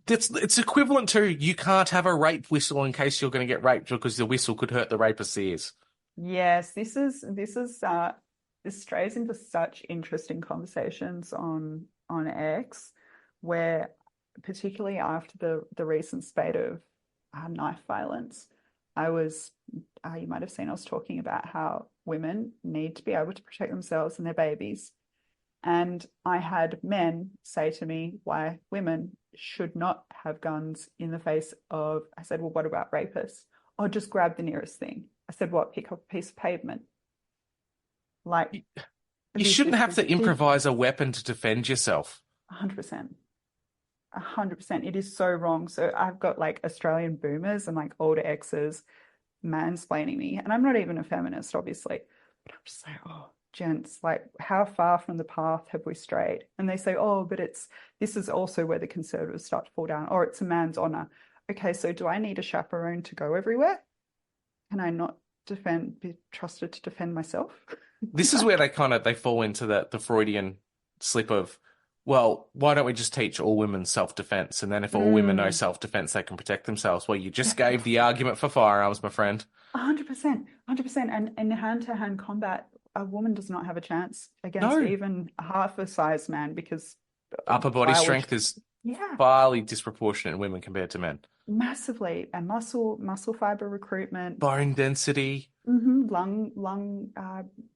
Speaker 6: It's equivalent to you can't have a rape whistle in case you're going to get raped because the whistle could hurt the rapist's ears.
Speaker 7: Yes, this strays into such interesting conversations on X, where particularly after the recent spate of knife violence, you might have seen I was talking about how women need to be able to protect themselves and their babies. And I had men say to me why women should not have guns in the face of, I said, well, what about rapists? Oh, just grab the nearest thing. I said, what, pick up a piece of pavement? Like,
Speaker 6: you shouldn't have to improvise a weapon to defend yourself.
Speaker 7: 100%. 100%. It is so wrong. So I've got Australian boomers and older exes mansplaining me. And I'm not even a feminist, obviously. But I'm just gents, how far from the path have we strayed? And they say, but this is also where the conservatives start to fall down, or it's a man's honor. Okay, so do I need a chaperone to go everywhere? Can I not be trusted to defend myself?
Speaker 6: This is where they fall into the Freudian slip of, well, why don't we just teach all women self-defense? And then if all women know self-defense, they can protect themselves. Well, you just gave the argument for firearms, my friend.
Speaker 7: 100%. And in hand-to-hand combat, a woman does not have a chance against even half a size man because
Speaker 6: upper body strength is farly disproportionate in women compared to men.
Speaker 7: Massively. And muscle fiber recruitment,
Speaker 6: bone density,
Speaker 7: lung,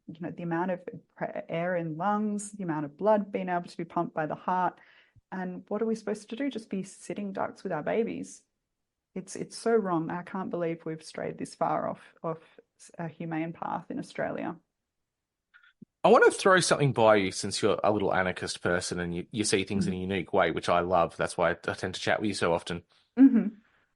Speaker 7: the amount of air in lungs, the amount of blood being able to be pumped by the heart. And what are we supposed to do? Just be sitting ducks with our babies? It's so wrong. I can't believe we've strayed this far off a humane path in Australia.
Speaker 6: I want to throw something by you since you're a little anarchist person and you see things in a unique way, which I love. That's why I tend to chat with you so often.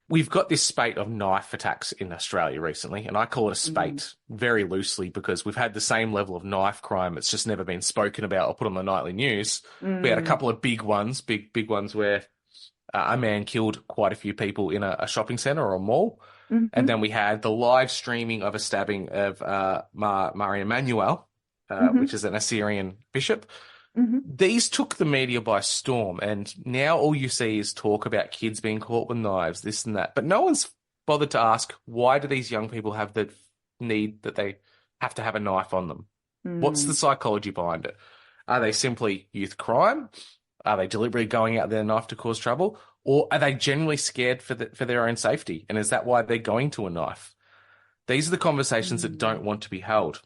Speaker 6: We've got this spate of knife attacks in Australia recently, and I call it a spate very loosely because we've had the same level of knife crime. It's just never been spoken about or put on the nightly news. We had a couple of big ones where a man killed quite a few people in a shopping centre or a mall. And then we had the live streaming of a stabbing of Maria Manuel, which is an Assyrian bishop. These took the media by storm, and now all you see is talk about kids being caught with knives, this and that. But no one's bothered to ask, why do these young people have the need that they have to have a knife on them? What's the psychology behind it? Are they simply youth crime? Are they deliberately going out with their knife to cause trouble? Or are they generally scared for their own safety? And is that why they're going to a knife? These are the conversations that don't want to be held.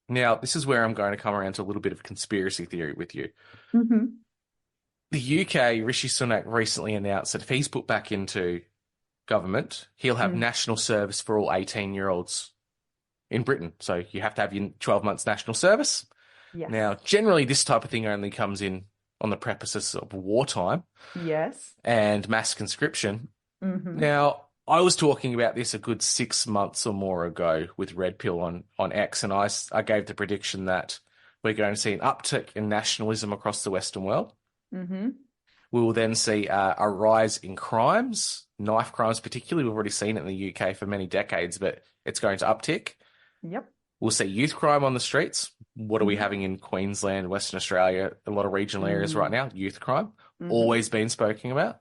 Speaker 6: Now, this is where I'm going to come around to a little bit of conspiracy theory with you. The UK, Rishi Sunak recently announced that if he's put back into government, he'll have national service for all 18-year-olds in Britain. So you have to have your 12 months national service.
Speaker 7: Yes.
Speaker 6: Now, generally, this type of thing only comes in on the premises of wartime.
Speaker 7: Yes.
Speaker 6: And mass conscription. Now, I was talking about this a good 6 months or more ago with Red Pill on X, and I gave the prediction that we're going to see an uptick in nationalism across the Western world. We will then see a rise in crimes, knife crimes particularly. We've already seen it in the UK for many decades, but it's going to uptick.
Speaker 7: Yep.
Speaker 6: We'll see youth crime on the streets. What are we having in Queensland, Western Australia, a lot of regional areas right now? Youth crime, always been spoken about.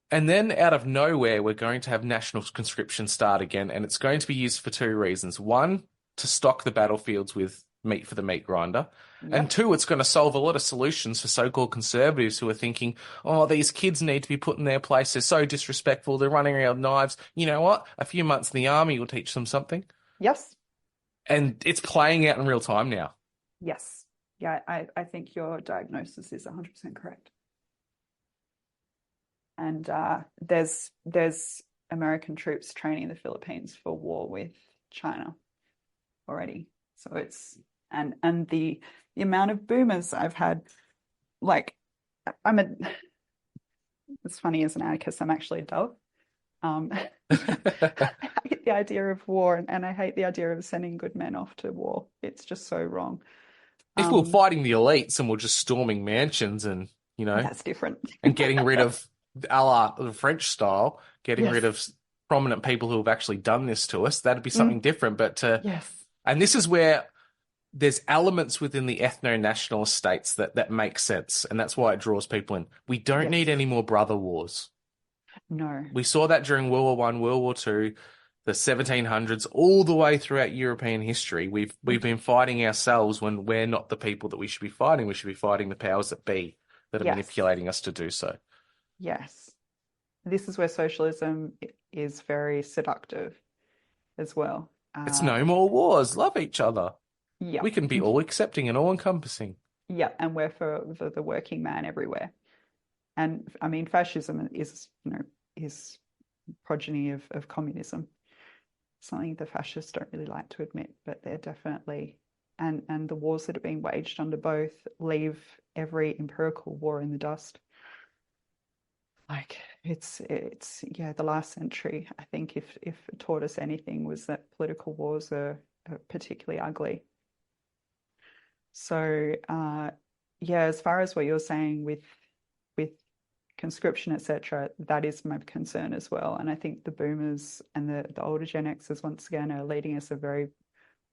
Speaker 6: And then out of nowhere, we're going to have national conscription start again, and it's going to be used for two reasons. One, to stock the battlefields with meat for the meat grinder. Yep. And two, it's going to solve a lot of solutions for so-called conservatives who are thinking, oh, these kids need to be put in their place. They're so disrespectful. They're running around with knives. You know what? A few months in the army will teach them something.
Speaker 7: Yes.
Speaker 6: And it's playing out in real time now.
Speaker 7: Yes. Yeah, I think your diagnosis is 100% correct. And there's American troops training the Philippines for war with China already. So it's and the amount of boomers I've had, like, it's funny, as an anarchist, I'm actually a dove. I hate the idea of war, and I hate the idea of sending good men off to war. It's just so wrong.
Speaker 6: If we're fighting the elites and we're just storming mansions and, you know,
Speaker 7: that's different.
Speaker 6: and getting rid of, a la the French style, getting rid of prominent people who have actually done this to us, that'd be something different. But and this is where there's elements within the ethno-nationalist states that make sense, and that's why it draws people in. We don't need any more brother wars.
Speaker 7: No.
Speaker 6: We saw that during World War I, World War II, the 1700s, all the way throughout European history. We've been fighting ourselves when we're not the people that we should be fighting. We should be fighting the powers that be that are manipulating us to do so. Yes.
Speaker 7: This is where socialism is very seductive as well.
Speaker 6: It's no more wars. Love each other.
Speaker 7: Yeah.
Speaker 6: We can be all accepting and all encompassing.
Speaker 7: Yeah, and we're for the working man everywhere. And I mean, fascism is, is progeny of communism. Something the fascists don't really like to admit, but they're definitely, and the wars that are being waged under both leave every empirical war in the dust. Like, it's the last century, I think, if it taught us anything, was that political wars are particularly ugly. So as far as what you're saying with conscription, etc., that is my concern as well. And I think the boomers and the older Gen Xers, once again, are leading us a very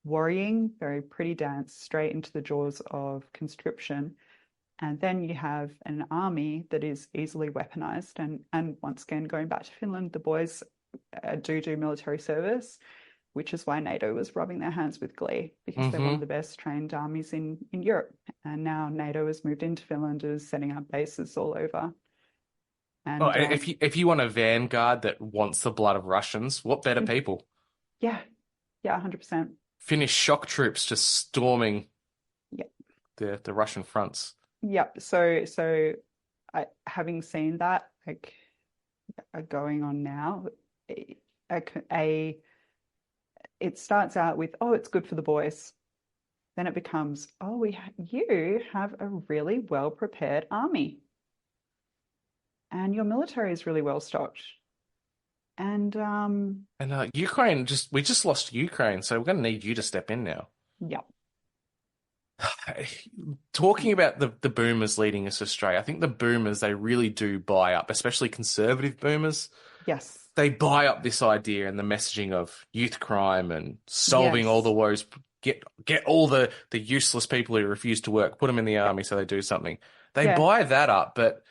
Speaker 7: worrying, very pretty dance straight into the jaws of conscription. And then you have an army that is easily weaponized. And once again, going back to Finland, the boys do military service, which is why NATO was rubbing their hands with glee, because they're one of the best trained armies in Europe. And now NATO has moved into Finland and is setting up bases all over. And,
Speaker 6: if you want a vanguard that wants the blood of Russians, what better people?
Speaker 7: Yeah, 100%.
Speaker 6: Finnish shock troops just storming the Russian fronts.
Speaker 7: Yep. So having seen that, like, going on now, it starts out with, oh, it's good for the boys. Then it becomes, oh, you have a really well prepared army. And your military is really well stocked. And
Speaker 6: Ukraine, we just lost Ukraine, so we're going to need you to step in now.
Speaker 7: Yep.
Speaker 6: Talking about the boomers leading us astray, I think the boomers, they really do buy up, especially conservative boomers.
Speaker 7: Yes.
Speaker 6: They buy up this idea and the messaging of youth crime and solving all the woes get all the useless people who refuse to work, put them in the army so they do something. They
Speaker 7: Yeah.
Speaker 6: buy that up, but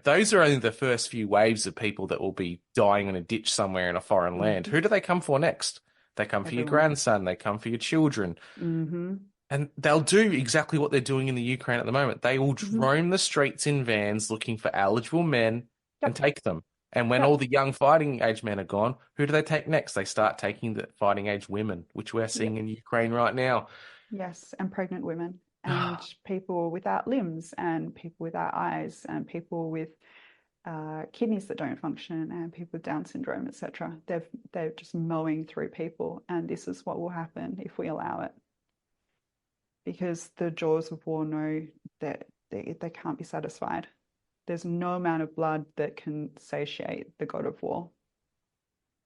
Speaker 6: those are only the first few waves of people that will be dying in a ditch somewhere in a foreign land. Who do they come for next? They come for your
Speaker 7: Everyone.
Speaker 6: grandson. They come for your children.
Speaker 7: Mm-hmm.
Speaker 6: And they'll do exactly what they're doing in the Ukraine at the moment. They will
Speaker 7: Mm-hmm.
Speaker 6: roam the streets in vans looking for eligible men and take them. And when
Speaker 7: Yep.
Speaker 6: all the young fighting age men are gone, who do they take next? They start taking the fighting age women, which we're seeing in Ukraine right now.
Speaker 7: Yes, and pregnant women and people without limbs and people without eyes and people with kidneys that don't function and people with Down syndrome, etc. They're just mowing through people, and this is what will happen if we allow it. Because the jaws of war know that they can't be satisfied. There's no amount of blood that can satiate the god of war.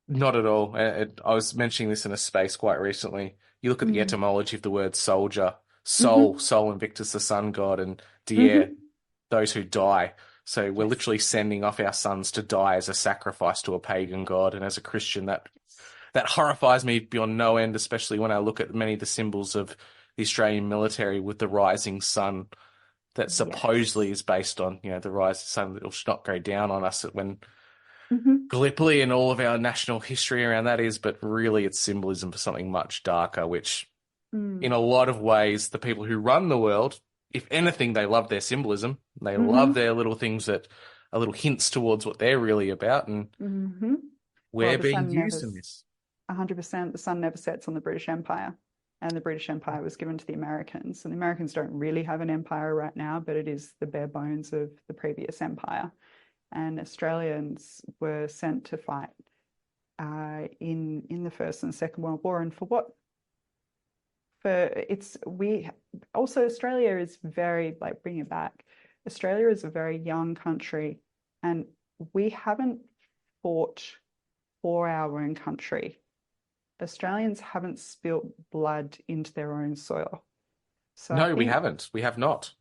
Speaker 6: Not at all. I was mentioning this in a space quite recently. You look at the etymology of the word soldier, Sol Invictus, the sun god, and Dier, those who die. So we're literally sending off our sons to die as a sacrifice to a pagan god. And as a Christian, that horrifies me beyond no end, especially when I look at many of the symbols of the Australian military with the rising sun that supposedly is based on, the rising sun that will not go down on us when Gallipoli and all of our national history around that is, but really it's symbolism for something much darker, which in a lot of ways, the people who run the world, if anything, they love their symbolism. They love their little things that are little hints towards what they're really about. And we're being used in this.
Speaker 7: 100%. The sun never sets on the British Empire. And the British Empire was given to the Americans. And the Americans don't really have an empire right now, but it is the bare bones of the previous empire. And Australians were sent to fight in the First and Second World War. And for what? Australia is very, bring it back. Australia is a very young country, and we haven't fought for our own country. Australians haven't spilt blood into their own soil. So
Speaker 6: No, we haven't. We have not.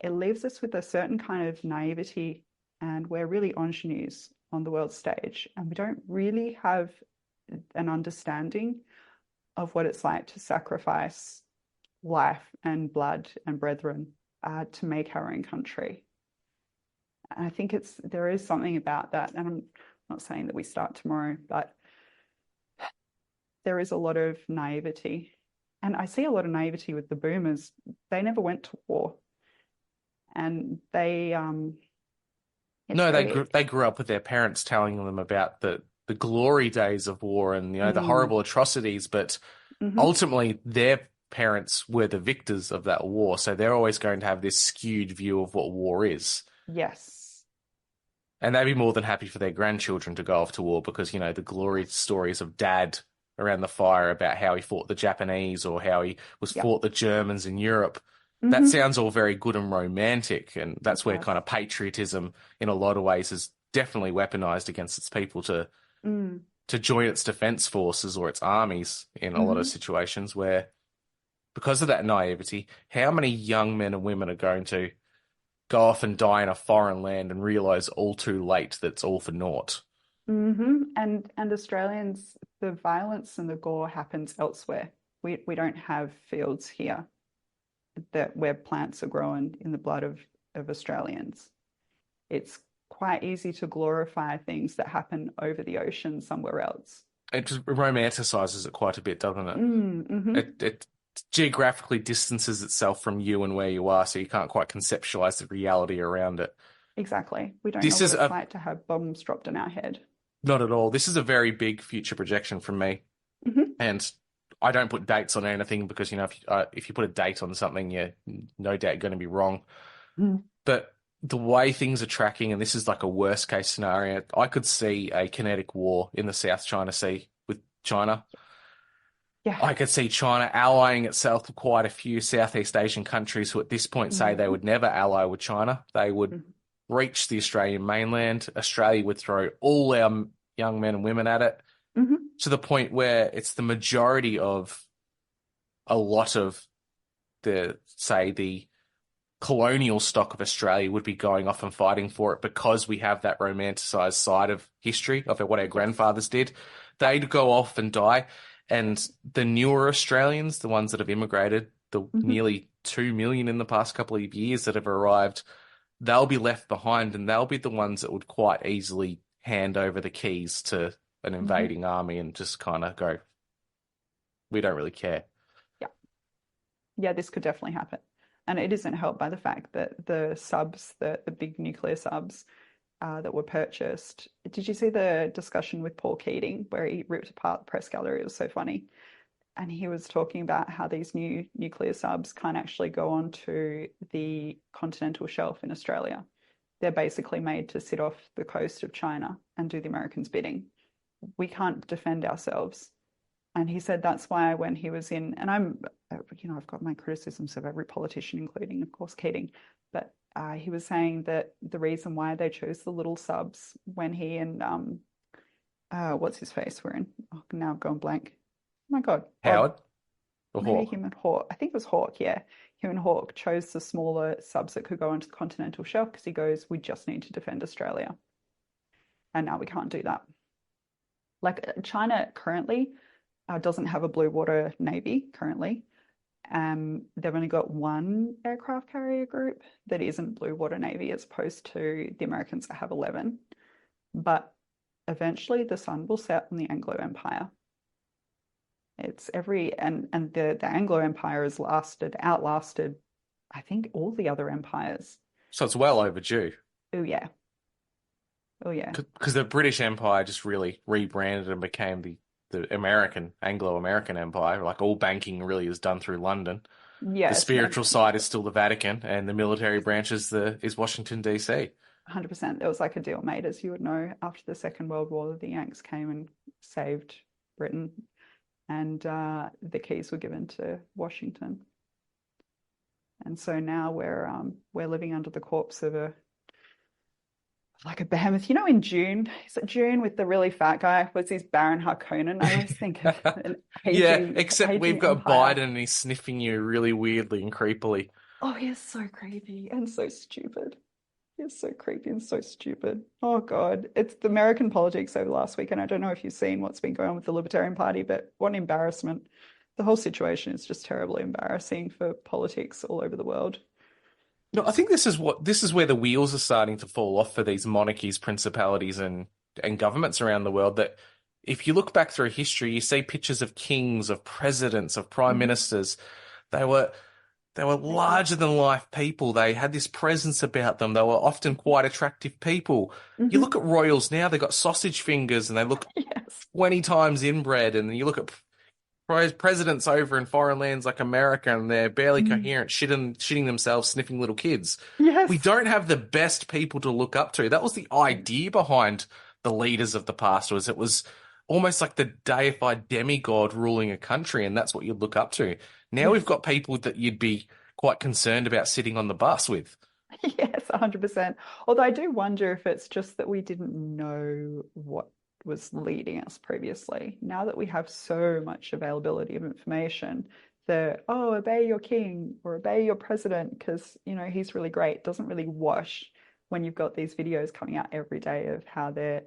Speaker 7: It leaves us with a certain kind of naivety, and we're really ingenues on the world stage, and we don't really have an understanding of what it's like to sacrifice life and blood and brethren to make our own country. And I think there is something about that, and I'm not saying that we start tomorrow, but there is a lot of naivety. And I see a lot of naivety with the boomers. They never went to war. And they
Speaker 6: grew up with their parents telling them about the glory days of war and the horrible atrocities, but ultimately their parents were the victors of that war. So they're always going to have this skewed view of what war is.
Speaker 7: Yes.
Speaker 6: And they'd be more than happy for their grandchildren to go off to war because, the glory stories of dad around the fire about how he fought the Japanese or how he fought the Germans in Europe. That sounds all very good and romantic. And that's where kind of patriotism in a lot of ways is definitely weaponized against its people to join its defense forces or its armies in a lot of situations where, because of that naivety, how many young men and women are going to go off and die in a foreign land and realize all too late that it's all for naught?
Speaker 7: And Australians, the violence and the gore happens elsewhere. We don't have fields here where plants are grown in the blood of Australians. It's quite easy to glorify things that happen over the ocean somewhere else.
Speaker 6: It just romanticizes it quite a bit, doesn't it? It geographically distances itself from you and where you are, so you can't quite conceptualize the reality around it.
Speaker 7: Exactly. We don't know what it's like to have bombs dropped on our head. Not
Speaker 6: at all. This is a very big future projection from me. And I don't put dates on anything because, if you put a date on something, you're no doubt going to be wrong. But the way things are tracking, and this is like a worst case scenario, I could see a kinetic war in the South China Sea with China.
Speaker 7: Yeah.
Speaker 6: I could see China allying itself with quite a few Southeast Asian countries who at this point say they would never ally with China. They would reach the Australian mainland. Australia would throw all our young men and women at it to the point where it's the majority of a lot of the colonial stock of Australia would be going off and fighting for it because we have that romanticized side of history of what our grandfathers did. They'd go off and die. And the newer Australians, the ones that have immigrated, the nearly 2 million in the past couple of years that have arrived, they'll be left behind, and they'll be the ones that would quite easily hand over the keys to an invading army and just kind of go, we don't really care.
Speaker 7: Yeah, this could definitely happen. And it isn't helped by the fact that the subs, the big nuclear subs that were purchased. Did you see the discussion with Paul Keating where he ripped apart the press gallery? It was so funny. And he was talking about how these new nuclear subs can't actually go onto the continental shelf in Australia. They're basically made to sit off the coast of China and do the Americans' bidding. We can't defend ourselves. And he said that's why when he was in, and I've got my criticisms of every politician, including, of course, Keating, but he was saying that the reason why they chose the little subs when he and, what's his face were in, now I've gone blank. Oh my God.
Speaker 6: Howard? Or
Speaker 7: Maybe
Speaker 6: Hawke?
Speaker 7: him and Hawke. I think it was Hawke, yeah. Him and Hawke chose the smaller subs that could go onto the continental shelf because he goes, we just need to defend Australia. And now we can't do that. Like China currently doesn't have a blue water navy currently. They've only got one aircraft carrier group that isn't blue water navy as opposed to the Americans that have 11. But eventually the sun will set on the Anglo Empire. It's and the Anglo Empire has outlasted, I think, all the other empires.
Speaker 6: So it's well overdue.
Speaker 7: Oh yeah.
Speaker 6: Because the British Empire just really rebranded and became the Anglo-American Empire. Like all banking really is done through London.
Speaker 7: Yeah.
Speaker 6: The spiritual side is still the Vatican, and the military branch is Washington, D.C.
Speaker 7: 100%. There was like a deal made, as you would know, after the Second World War. The Yanks came and saved Britain, and the keys were given to Washington. And so now we're living under the corpse of a behemoth. You know, in June, is it June with the really fat guy? Was his Baron Harkonnen? I always think of an aging,
Speaker 6: except we've got
Speaker 7: empire.
Speaker 6: Biden and he's sniffing you really weirdly and creepily.
Speaker 7: Oh, he is so creepy and so stupid. He's so creepy and so stupid. Oh, God. It's the American politics over the last week, and I don't know if you've seen what's been going on with the Libertarian Party, but what an embarrassment. The whole situation is just terribly embarrassing for politics all over the world.
Speaker 6: No, I think this is where the wheels are starting to fall off for these monarchies, principalities, and governments around the world. That if you look back through history, you see pictures of kings, of presidents, of prime ministers. They were larger than life people. They had this presence about them. They were often quite attractive people. You look at royals now; they've got sausage fingers and they look 20 times inbred. And you look at presidents over in foreign lands like America, and they're barely coherent, shitting themselves, sniffing little kids.
Speaker 7: Yes.
Speaker 6: We don't have the best people to look up to. That was the idea behind the leaders of the past. It was almost like the deified demigod ruling a country, and that's what you'd look up to. Now we've got people that you'd be quite concerned about sitting on the bus with.
Speaker 7: Yes, 100%. Although I do wonder if it's just that we didn't know what was leading us previously. Now that we have so much availability of information, obey your king or obey your president because, you know, he's really great, doesn't really wash when you've got these videos coming out every day of how they're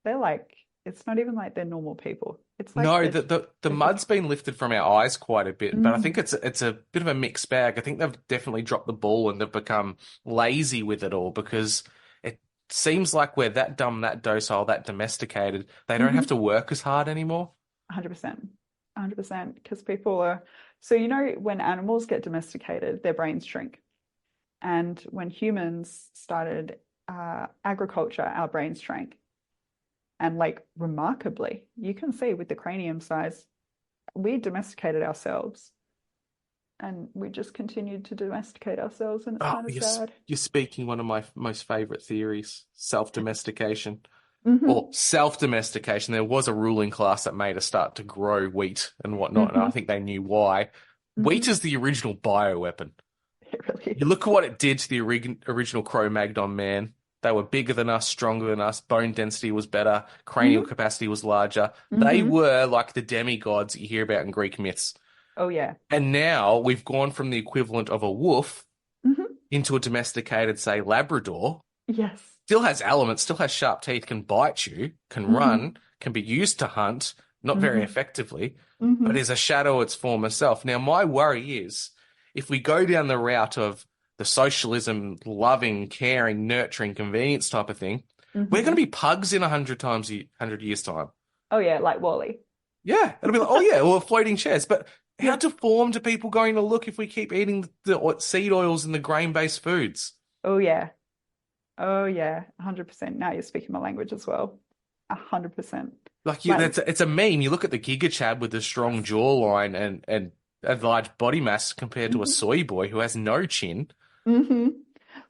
Speaker 7: like, it's not even like they're normal people. It's like
Speaker 6: no, the mud's been lifted from our eyes quite a bit, but I think it's a bit of a mixed bag. I think they've definitely dropped the ball and they've become lazy with it all because it seems like we're that dumb, that docile, that domesticated. They don't have to work as hard anymore.
Speaker 7: 100%. 100%. Because people are... So, you know, when animals get domesticated, their brains shrink. And when humans started agriculture, our brains shrank. And like remarkably, you can see with the cranium size, we domesticated ourselves. And we just continued to domesticate ourselves, and it's kind of sad.
Speaker 6: You're speaking one of my most favourite theories, self-domestication. Or self-domestication. There was a ruling class that made us start to grow wheat and whatnot, and I think they knew why. Wheat is the original bioweapon.
Speaker 7: It really is.
Speaker 6: You look at what it did to the original Cro-Magnon man. They were bigger than us, stronger than us, bone density was better, cranial capacity was larger. They were like the demigods that you hear about in Greek myths.
Speaker 7: Oh, yeah.
Speaker 6: And now we've gone from the equivalent of a wolf into a domesticated, say, Labrador.
Speaker 7: Yes.
Speaker 6: Still has elements, still has sharp teeth, can bite you, can run, can be used to hunt, not very effectively, but is a shadow of its former self. Now, my worry is if we go down the route of the socialism, loving, caring, nurturing, convenience type of thing, we're going to be pugs in 100 years' time.
Speaker 7: Oh yeah, like Wally.
Speaker 6: Yeah, it'll be like, oh yeah, or floating chairs. But how deformed are people going to look if we keep eating the seed oils and the grain-based foods?
Speaker 7: Oh yeah. Oh yeah, 100%. Now you're speaking my language as well. 100%.
Speaker 6: Like, it's a meme. You look at the Giga Chad with the strong jawline and a large body mass compared to a soy boy who has no chin.
Speaker 7: Soy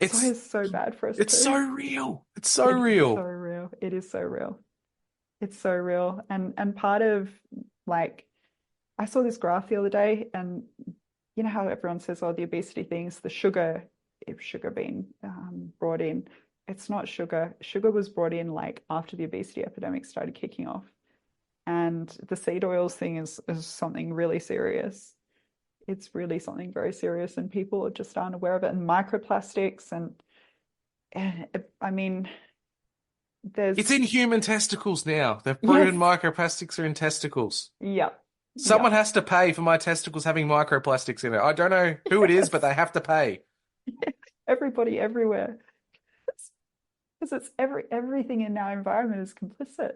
Speaker 7: is so bad for us
Speaker 6: It's
Speaker 7: too.
Speaker 6: so real. It's so real.
Speaker 7: So real. It is so real. It's so real. And part of, like, I saw this graph the other day, and you know how everyone says, oh, the obesity things, the sugar being brought in. It's not sugar. Sugar was brought in like after the obesity epidemic started kicking off. And the seed oils thing is something really serious. It's really something very serious, and people just aren't aware of it. And microplastics, and I mean,
Speaker 6: It's in human testicles now. They've proven microplastics are in testicles.
Speaker 7: Yep.
Speaker 6: Someone has to pay for my testicles having microplastics in it. I don't know who it is, but they have to pay.
Speaker 7: Everybody, everywhere. Because it's everything in our environment is complicit.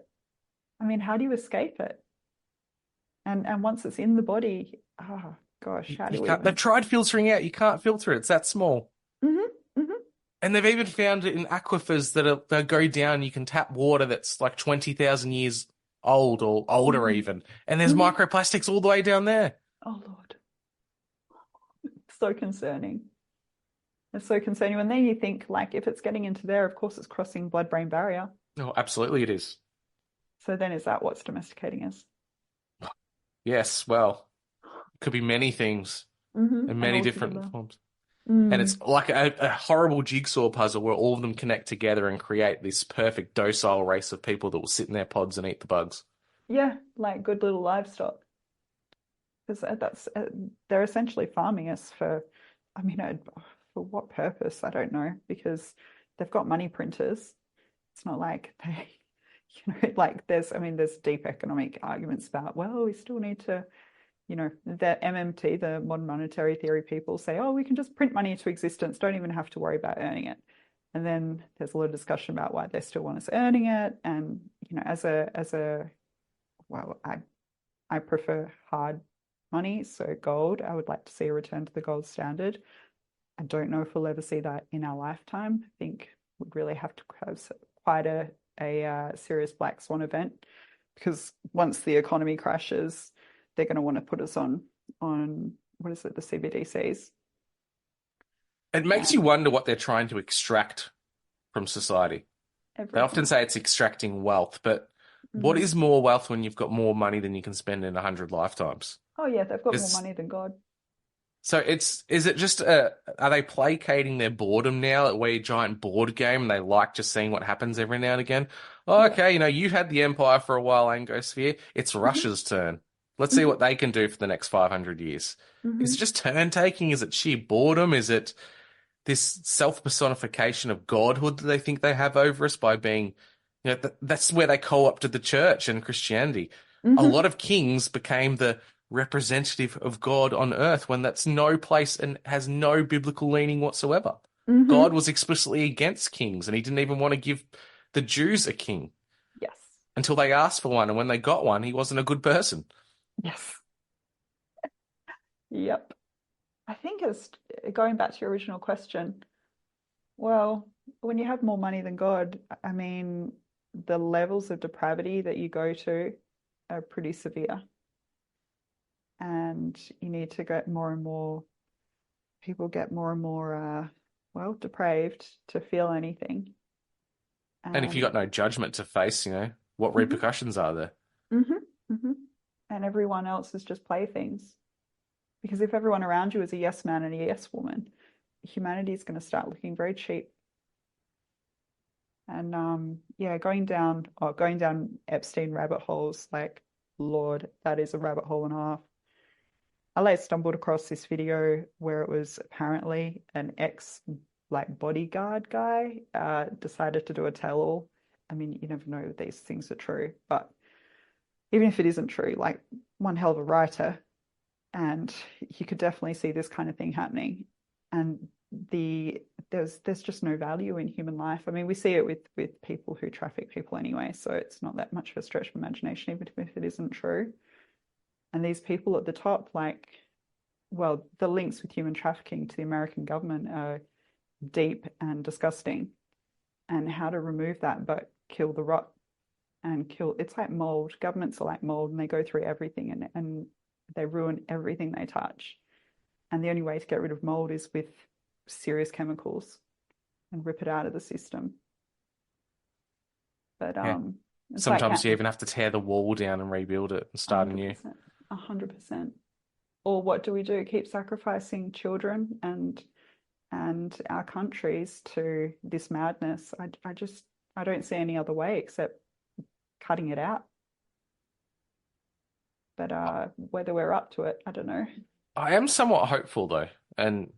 Speaker 7: I mean, how do you escape it? And once it's in the body, oh gosh, how do we?
Speaker 6: They've tried filtering out. You can't filter it. It's that small. And they've even found it in aquifers that go down. You can tap water that's like 20,000 years old or older even. And there's microplastics all the way down there.
Speaker 7: Oh, Lord. It's so concerning. It's so concerning. And then you think, like, if it's getting into there, of course it's crossing blood-brain barrier.
Speaker 6: Oh, absolutely it is.
Speaker 7: So then is that what's domesticating us?
Speaker 6: Yes, well, it could be many things in many different forms. And it's like a horrible jigsaw puzzle where all of them connect together and create this perfect docile race of people that will sit in their pods and eat the bugs.
Speaker 7: Yeah, like good little livestock. Because they're essentially farming us for, I mean, for what purpose? I don't know. Because they've got money printers. It's not like they, like there's deep economic arguments about, well, we still need to, the MMT, the modern monetary theory people say, oh, we can just print money into existence, don't even have to worry about earning it. And then there's a lot of discussion about why they still want us earning it. And, well, I prefer hard money, so gold. I would like to see a return to the gold standard. I don't know if we'll ever see that in our lifetime. I think we'd really have to have quite a serious black swan event, because once the economy crashes, they're going to want to put us on what is it, the CBDCs.
Speaker 6: It makes you wonder what they're trying to extract from society. They often say it's extracting wealth, but what is more wealth when you've got more money than you can spend in 100 lifetimes?
Speaker 7: Oh yeah, they've got more money than God.
Speaker 6: So is it just are they placating their boredom now? That we're a giant board game and they like just seeing what happens every now and again? Oh, okay, you've had the empire for a while, Angosphere. It's Russia's turn. Let's see what they can do for the next 500 years. Is it just turn taking? Is it sheer boredom? Is it this self-personification of godhood that they think they have over us by being, that's where they co-opted the church and Christianity. A lot of kings became the representative of God on earth when that's no place and has no biblical leaning whatsoever. God was explicitly against kings, and he didn't even want to give the Jews a king.
Speaker 7: Yes.
Speaker 6: Until they asked for one, and when they got one, he wasn't a good person.
Speaker 7: Yes. Yep. I think it's going back to your original question. Well, when you have more money than God, I mean, the levels of depravity that you go to are pretty severe. And you need to get more and more, people get more and more, depraved to feel anything.
Speaker 6: And if you got no judgment to face, what repercussions are there?
Speaker 7: And everyone else is just playthings. Because if everyone around you is a yes man and a yes woman, humanity is going to start looking very cheap. And going down Epstein rabbit holes, like, Lord, that is a rabbit hole and a half. I stumbled across this video where it was apparently an bodyguard guy decided to do a tell-all. I mean, you never know if these things are true, but even if it isn't true, like one hell of a writer, and you could definitely see this kind of thing happening. And there's just no value in human life. I mean, we see it with people who traffic people anyway, so it's not that much of a stretch of imagination, even if it isn't true. And these people at the top, like, well, the links with human trafficking to the American government are deep and disgusting. And how to remove that but kill the rot and kill, it's like mold. Governments are like mold, and they go through everything and they ruin everything they touch. And the only way to get rid of mold is with serious chemicals and rip it out of the system. But
Speaker 6: sometimes you even have to tear the wall down and rebuild it and start anew.
Speaker 7: 100%. Or what do we do? Keep sacrificing children and our countries to this madness? I don't see any other way except cutting it out. But whether we're up to it, I don't know.
Speaker 6: I am somewhat hopeful though, and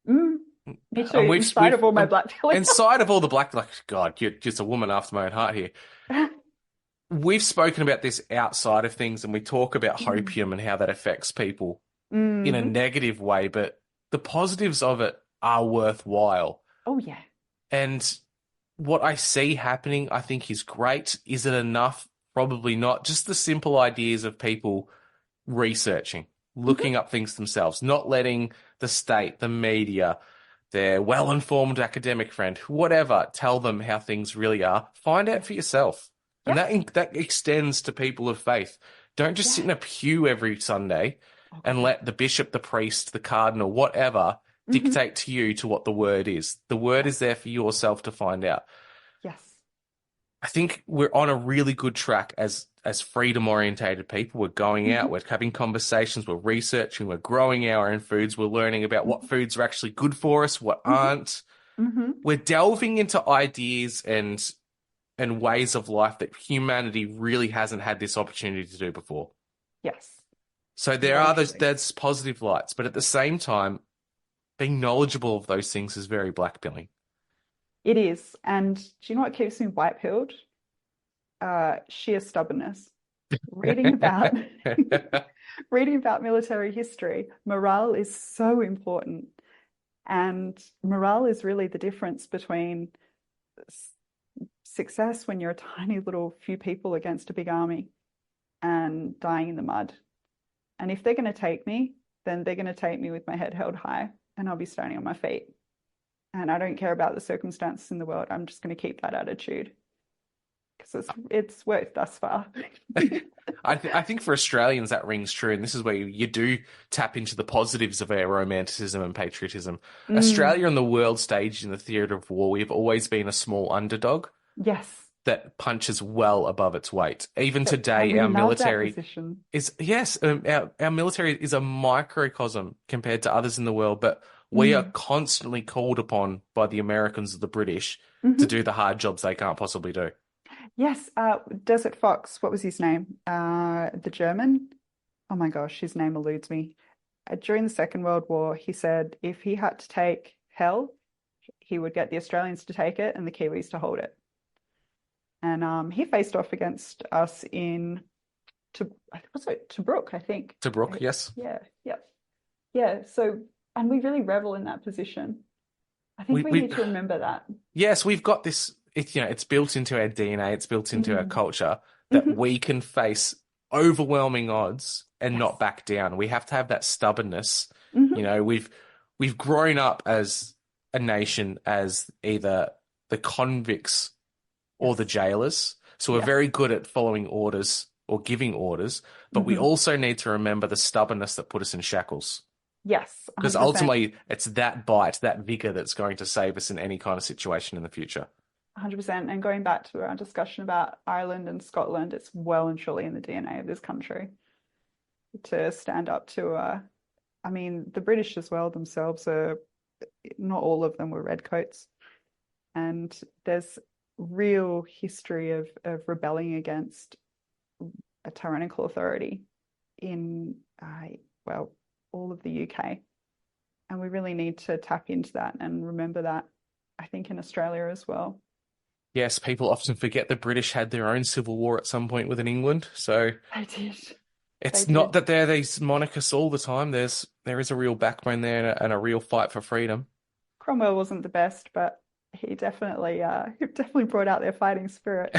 Speaker 7: me too. In spite of all my black feelings,
Speaker 6: in spite of all the black, like, God, you're just a woman after my own heart here. We've spoken about this outside of things, and we talk about hopium and how that affects people in a negative way, but the positives of it are worthwhile.
Speaker 7: Oh yeah.
Speaker 6: And what I see happening, I think, is great. Is it enough? Probably not. Just the simple ideas of people researching, looking up things themselves, not letting the state, the media, their well-informed academic friend, whatever, tell them how things really are. Find out for yourself. Yep. And that extends to people of faith. Don't just sit in a pew every Sunday and let the bishop, the priest, the cardinal, whatever, dictate to you to what the word is. The word is there for yourself to find out.
Speaker 7: Yes.
Speaker 6: I think we're on a really good track as freedom-orientated people. We're going out, we're having conversations, we're researching, we're growing our own foods, we're learning about what foods are actually good for us, what aren't. We're delving into ideas and ways of life that humanity really hasn't had this opportunity to do before.
Speaker 7: Yes.
Speaker 6: So there's positive lights, but at the same time, being knowledgeable of those things is very blackpilling.
Speaker 7: It is. And do you know what keeps me white-pilled? Sheer stubbornness. Reading about military history, morale is so important. And morale is really the difference between success when you're a tiny little few people against a big army and dying in the mud. And if they're going to take me, then they're going to take me with my head held high, and I'll be standing on my feet. And I don't care about the circumstances in the world. I'm just going to keep that attitude because it's worked thus far.
Speaker 6: I think for Australians that rings true, and this is where you do tap into the positives of our romanticism and patriotism. Australia on the world stage in the theatre of war, we've always been a small underdog.
Speaker 7: Yes.
Speaker 6: That punches well above its weight. Even today, our military is our military is a microcosm compared to others in the world, but we are constantly called upon by the Americans or the British to do the hard jobs they can't possibly do.
Speaker 7: Yes, Desert Fox, what was his name? The German? Oh my gosh, his name eludes me. During the Second World War, he said if he had to take hell, he would get the Australians to take it and the Kiwis to hold it. And he faced off against us in Tobruk, I think.
Speaker 6: Tobruk, yes.
Speaker 7: Yeah. So, and we really revel in that position. I think we need to remember that.
Speaker 6: Yes, we've got this. It's built into our DNA. It's built into our culture that we can face overwhelming odds and not back down. We have to have that stubbornness. We've grown up as a nation as either the convicts or the jailers. So we're very good at following orders or giving orders, but we also need to remember the stubbornness that put us in shackles.
Speaker 7: Yes. 100%.
Speaker 6: Because ultimately it's that bite, that vigor that's going to save us in any kind of situation in the future.
Speaker 7: 100%. And going back to our discussion about Ireland and Scotland, it's well and truly in the DNA of this country to stand up to, the British as well themselves are, not all of them were redcoats. And there's real history of rebelling against a tyrannical authority in, all of the UK. And we really need to tap into that and remember that, I think, in Australia as well.
Speaker 6: Yes, people often forget the British had their own civil war at some point within England. So
Speaker 7: I did.
Speaker 6: it's
Speaker 7: They
Speaker 6: not
Speaker 7: did.
Speaker 6: that they're these monarchists all the time. There is a real backbone there and a real fight for freedom.
Speaker 7: Cromwell wasn't the best, but he definitely brought out their fighting spirit.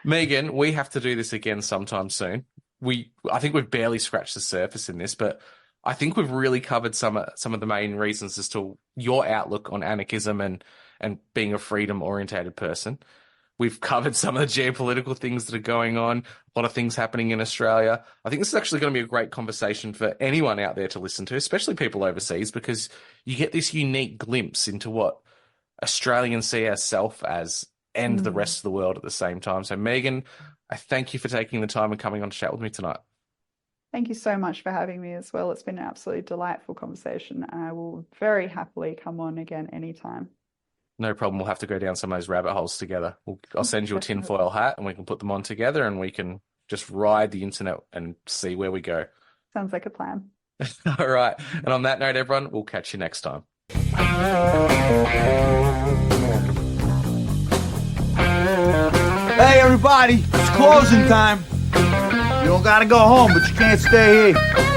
Speaker 6: Meaghan, we have to do this again sometime soon. I think we've barely scratched the surface in this, but I think we've really covered some of the main reasons as to your outlook on anarchism and being a freedom-orientated person. We've covered some of the geopolitical things that are going on, a lot of things happening in Australia. I think this is actually going to be a great conversation for anyone out there to listen to, especially people overseas, because you get this unique glimpse into what Australians see ourselves as and the rest of the world at the same time. So, Meaghan, I thank you for taking the time and coming on to chat with me tonight.
Speaker 7: Thank you so much for having me as well. It's been an absolutely delightful conversation, and I will very happily come on again anytime.
Speaker 6: No problem. We'll have to go down some of those rabbit holes together. I'll send you a tinfoil hat and we can put them on together and we can just ride the internet and see where we go.
Speaker 7: Sounds like a plan.
Speaker 6: All right. And on that note, everyone, we'll catch you next time.
Speaker 8: Hey everybody, it's closing time. You don't gotta go home, but you can't stay here.